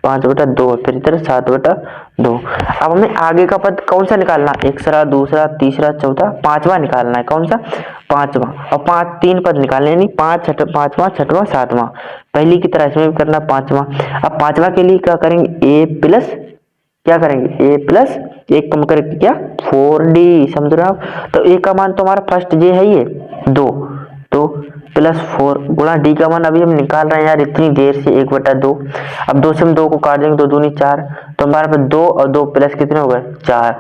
5/2, फिर इधर 7/2। अब हमें आगे का पद कौन सा निकालना, एक दूसरा तीसरा चौथा पांचवा निकालना है। कौन सा, पांचवा। और 3 पद निकालने, नहीं 5, 5वां 6वां 7वां, पहली की तरह इसमें भी करना 5वां। अब 5वां के लिए क्या करेंगे, a प्लस क्या करेंगे, a प्लस 1 कम करके क्या 4d, समझ रहे हो आप। तो a का मान तो हमारा फर्स्ट जे है ये 2, तो +4 गुणा डी का मान अभी हम निकाल रहे हैं यार इतनी देर से 1/2। अब 2 से हम 2 को काट देंगे, 2 दूनी 4, तो हमारे पास 2 और 2 प्लस कितने हो गए 4।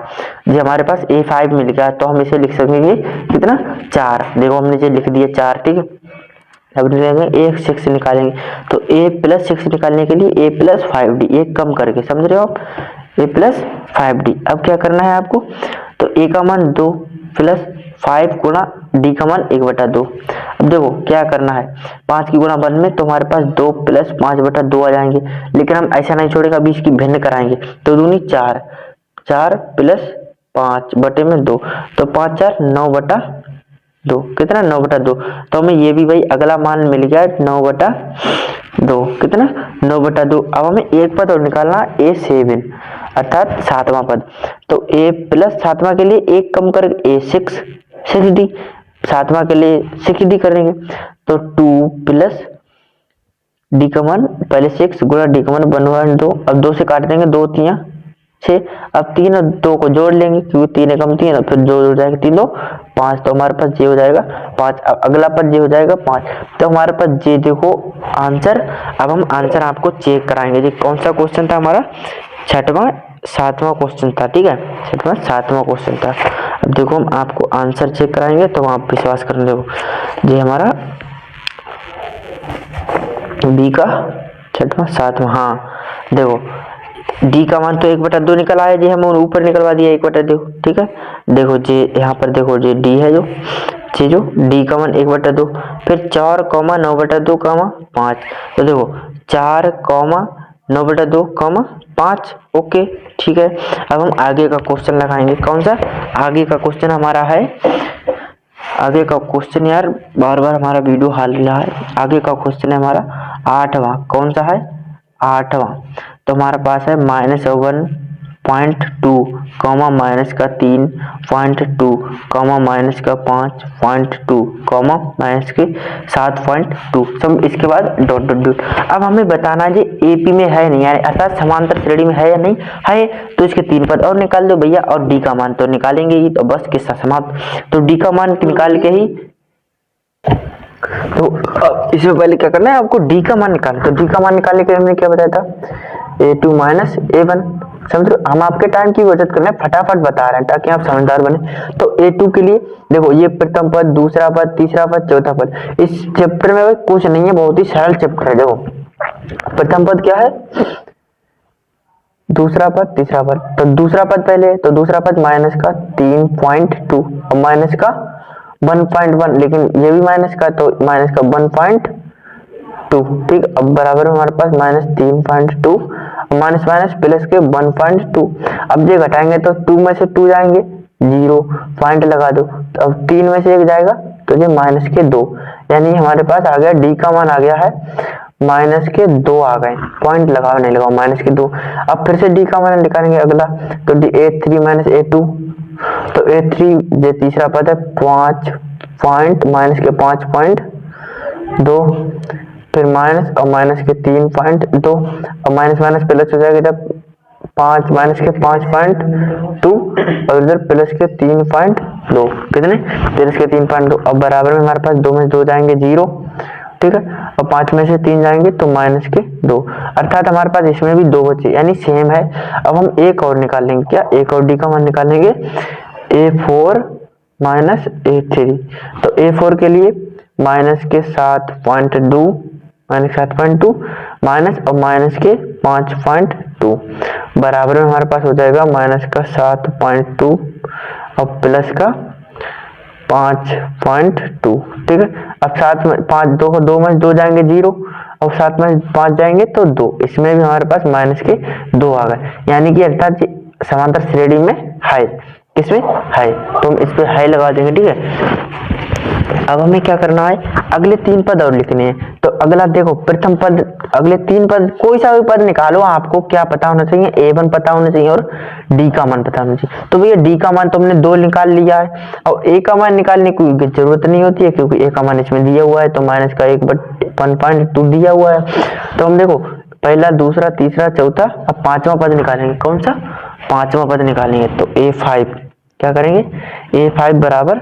जी हमारे पास a5 मिल गया, तो हम इसे लिख सकेंगे कितना 4। देखो हमने जो लिख दिया 4, ठीक है। अब a6 निकालेंगे, तो a + 6 निकालने के लिए a + 5d, एक कम करके, समझ रहे हो आप, a + 5d। अब क्या करना है आपको, तो a का मान 2 + 5 गुणा d का मान 1/2। अब देखो क्या करना है, 5 की गुणा 1 में, तो हमारे पास 2 + 5/2 आ जाएंगे। लेकिन हम ऐसा नहीं छोड़ेगा, अभी इसकी भिन्न कराएंगे, तो दूनी 4, 4 + 5 बटे में 2, तो 5 4 9/2, कितना 9/2। तो हमें ये भी भाई अगला मान मिल गया 9/2, कितना 9/2। अब हमें एक पद और निकालना, a7 अर्थात 7वां पद। तो a + 7वां के लिए एक कम कर a6, 6d, 7वां के लिए 6d करेंगे, तो 2 + d का मान पहले 6 गुणा d का मान 1/2। अब 2 से काट देंगे, 2 3 6, अब 3 और 2 को जोड़ लेंगे, क्योंकि 3 एकम 3 और फिर जोड़ हो जाएगा 3 2 5, तो हमारे पास जे हो जाएगा 5। अब अगला पद जे हो जाएगा 5, तो हमारे पास जे देखो आंसर। अब हम आंसर आपको चेक कराएंगे, जी कौन सा क्वेश्चन था हमारा, 6वां 7वां क्वेश्चन था, ठीक है 6वां 7वां क्वेश्चन था। अब देखो हम आपको आंसर चेक कराएंगे, तो आप विश्वास कर लो, जी हमारा बी का 6वां 7वां, हाँ देखो डी का मान तो 1/2 निकल आया जी, हम ऊपर निकलवा दिया 1/2, ठीक है। देखो जी यहाँ पर देखो जी डी है जो डी का मान 1/2, फिर 4, 9/2, 5, तो देखो 4, 9/2, 5, ओके ठीक है। अब हम आगे का क्वेश्चन लगाएंगे, कौन सा आगे का क्वेश्चन हमारा है, आगे का क्वेश्चन यार बार बार हमारा वीडियो हाल रहा है। आगे का क्वेश्चन है हमारा 8वां, कौन सा है 8वां। तो हमारे पास है -1.2, -3.2, -5.2, -7.2, सब इसके बाद डॉट डॉट डॉट। अब हमें बताना है जी एपी में है नहीं, यानी अर्थात समांतर श्रेणी में है या नहीं है, तो इसके 3 पद और निकाल दो भैया, और डी का मान तो निकालेंगे ही, तो बस किस्सा समाप्त। तो डी का मान निकाल के ही, तो इसमें पहले क्या करना है आपको, डी का मान निकालना। तो डी का मान निकालने के लिए हमने क्या बताया था, a2 - a1, समझो हम आपके टाइम की बचत कर रहे हैं, फटाफट बता रहे हैं ताकि आप समझदार बने। तो a2 के लिए देखो ये प्रथम पद, दूसरा पद, तीसरा पद, चौथा पद। इस चैप्टर में कुछ नहीं है, बहुत ही सरल चैप्टर है। देखो प्रथम पद क्या है, दूसरा पद, तीसरा पद। तो दूसरा पद पहले, तो दूसरा पद -3.2 और माइनस का 1.1, लेकिन ये भी माइनस का, तो माइनस का 1.2, ठीक। अब बराबर हमारे पास -3.2, माइनस माइनस प्लस के 1.2। अब ये घटाएंगे तो 2 में से 2 जाएंगे 0, पॉइंट लगा दो। तो अब 3 में से 1 जाएगा, तो ये -2, यानी हमारे पास आ गया डी का मान आ गया है -2 आ गए, पॉइंट लगाओ नहीं लगाओ -2। अब फिर से डी का मान निकालेंगे अगला, तो a3 - a2, तो a3 जो तीसरा पद है 5 पॉइंट -5.2, फिर माइनस और माइनस के 3.2, और माइनस माइनस प्लस हो जाएगा जब 5 -5.2 और इधर प्लस के 3.2, कितने प्लस के 3.2। अब बराबर में हमारे पास 2 में से 2 जाएंगे 0, ठीक है, और 5 में से 3 जाएंगे तो -2, अर्थात हमारे पास इसमें भी 2 बचे, यानी सेम है। अब हम एक और निकालेंगे, क्या एक और डी का मान निकालेंगे, a4 - a3। तो a4 के लिए माइनस के 7.2 माइनस और माइनस के 5.2, बराबर में हमारे पास हो जाएगा माइनस का 7.2 और प्लस का 5.2। ठीक है, अब साथ में 5 2 में 2 जाएंगे 0 और साथ में 5 जाएंगे तो 2, इसमें भी हमारे पास माइनस के 2 आ गए, यानी कि अर्थात समांतर श्रेणी में है, किसमें है, तो हम इस पे है लगा देंगे। ठीक है, अब हमें क्या करना है, अगले 3 पद और लिखने हैं। तो अगला देखो प्रथम पद, अगले 3 पद कोई सा भी पद निकालो, आपको क्या पता होना चाहिए, a1 पता होना चाहिए और d का मान पता होना चाहिए। तो भैया d का मान तो हमने 2 निकाल लिया है और a का मान निकालने की जरूरत नहीं होती है, क्योंकि a का मान इसमें दिया हुआ है, तो माइनस का 1.2 दिया हुआ है। तो हम देखो पहला, दूसरा, तीसरा, चौथा, अब 5वां पद निकालेंगे। कौन सा 5वां पद निकालेंगे, तो a5 क्या करेंगे, a5 बराबर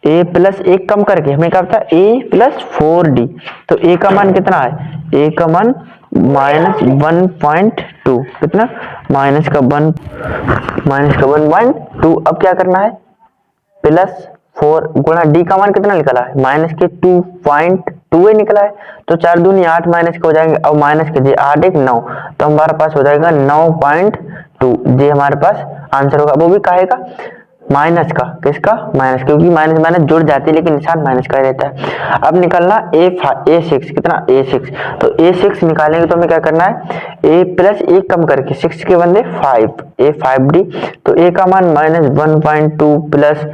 a प्लस 1 कम करके हमें क्या पता, a प्लस 4d। तो a का मान कितना है, a का मान -1.2, कितना, माइनस का 1.2। अब क्या करना है, प्लस 4 गुणा d का मान कितना निकला है, माइनस के 2.2 निकला है, तो 4 दूनी 8 माइनस के हो जाएंगे, और माइनस के 8 1 9, तो हमारे पास हो जाएगा 9.2। ये हमारे पास आंसर होगा, वो भी कहेगा माइनस का, किसका, माइनस, क्योंकि माइनस माइनस जुड़ जाती है लेकिन निशान माइनस का ही रहता है। अब निकलना a6, कितना, a6। तो a6 निकालेंगे तो हमें क्या करना है, a प्लस 1 कम करके 6 के बंदे 5, a5d। तो a का मान -1.2 प्लस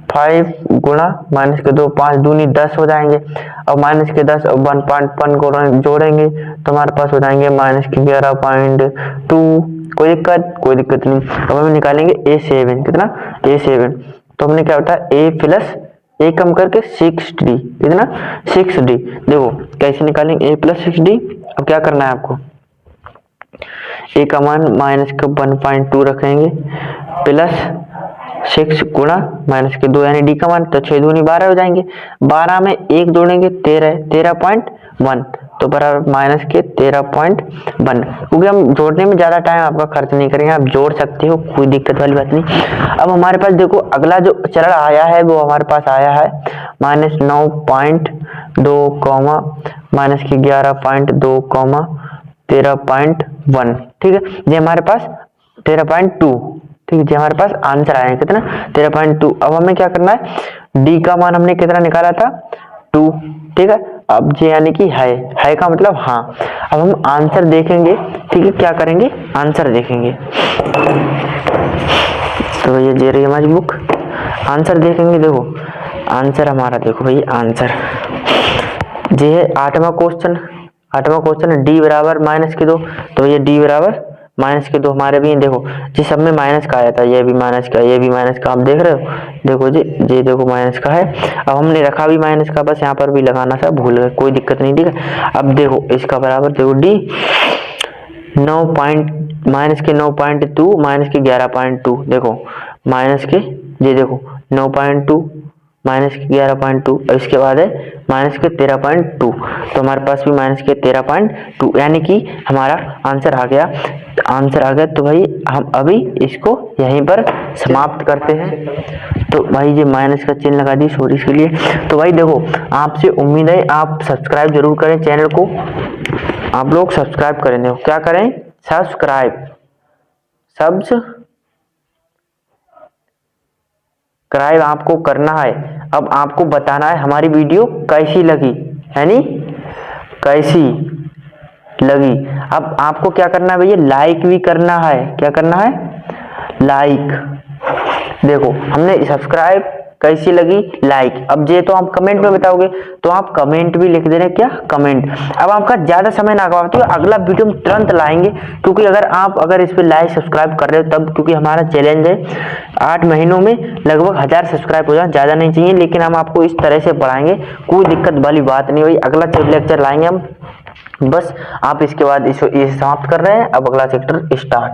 5 गुणा माइनस के 2, 5 दूनी 10 हो जाएंगे, और माइनस के 10 और 1.1 को जोड़ेंगे तो हमारे पास हो जाएंगे माइनस के 11.2। कोई दिक्कत नहीं। अब हम निकालेंगे a7, कितना, a7। तो हमने क्या होता है, a प्लस 1 कम करके 6d, कितना, 6d। देखो कैसे निकालेंगे, a प्लस 6d। अब क्या करना है आपको, a का मान माइनस का 1.2 रखेंगे प्लस 6 गुणा माइनस के 2 यानी d का मान, तो 6 दूनी 12 हो जाएंगे, 12 में 1 जोड़ेंगे 13.1, तो बराबर माइनस के 13.1। क्योंकि हम जोड़ने में ज्यादा टाइम आपका खर्च नहीं करेंगे, आप जोड़ सकते हो, कोई दिक्कत वाली बात नहीं। अब हमारे पास देखो अगला जो चरण आया है वो हमारे पास आया है -9.2 माइनस के 11.2 13.1। ठीक है, ये हमारे पास 13.2। ठीक है, ये हमारे पास आंसर आया है, कितना, 13.2। अब हमें क्या करना है, डी का मान हमने कितना निकाला था, 2। ठीक है, अब ये यानी कि है का मतलब हाँ। अब हम आंसर देखेंगे। ठीक है, क्या करेंगे, आंसर देखेंगे। तो ये रही हमारी बुक, आंसर देखेंगे। देखो आंसर हमारा, देखो भाई आंसर ये है 8वां क्वेश्चन है, डी बराबर माइनस के 2। तो ये डी बराबर माइनस के 2 हमारे भी देखो, जिस सब में माइनस का आया था, ये भी माइनस का, ये भी माइनस का, आप देख रहे हो, देखो जी ये देखो माइनस का है। अब हमने रखा भी माइनस का, बस यहाँ पर भी लगाना था, भूल गए, कोई दिक्कत नहीं। ठीक है, अब देखो इसका बराबर, देखो डी माइनस के 9.2 माइनस के 11.2, देखो माइनस के, ये देखो 9.2 माइनस के 11.2, और इसके बाद है माइनस के 13.2। तो हमारे पास भी माइनस के 13.2, यानी कि हमारा आंसर आ गया। तो भाई हम अभी इसको यहीं पर समाप्त करते हैं। तो भाई ये माइनस का चिन्ह लगा दी, सॉरी इसके लिए। तो भाई देखो आपसे उम्मीद है आप सब्सक्राइब जरूर करें चैनल को, आप लोग सब्सक्राइब करें, देखो क्या करें, सब्सक्राइब आपको करना है। अब आपको बताना है हमारी वीडियो कैसी लगी, यानी कैसी लगी। अब आपको क्या करना है भैया, लाइक भी करना है। क्या करना है, लाइक। देखो हमने सब्सक्राइब कैसी लगी, लाइक। अब ये तो आप कमेंट में बताओगे, तो आप कमेंट भी लिख देना, क्या कमेंट। अब आपका ज्यादा समय ना गवाते हुए अगला वीडियो में तुरंत लाएंगे, क्योंकि अगर इस पे लाइक सब्सक्राइब कर रहे हो तब, क्योंकि हमारा चैलेंज है 8 महीनों में लगभग 1000 सब्सक्राइब हो जाए, ज्यादा नहीं चाहिए, लेकिन हम आपको इस तरह से पढ़ाएंगे, कोई दिक्कत वाली बात नहीं हुई। अगला लेक्चर लाएंगे हम, बस आप इसके बाद इसे समाप्त कर रहे हैं। अब अगला चैप्टर स्टार्ट।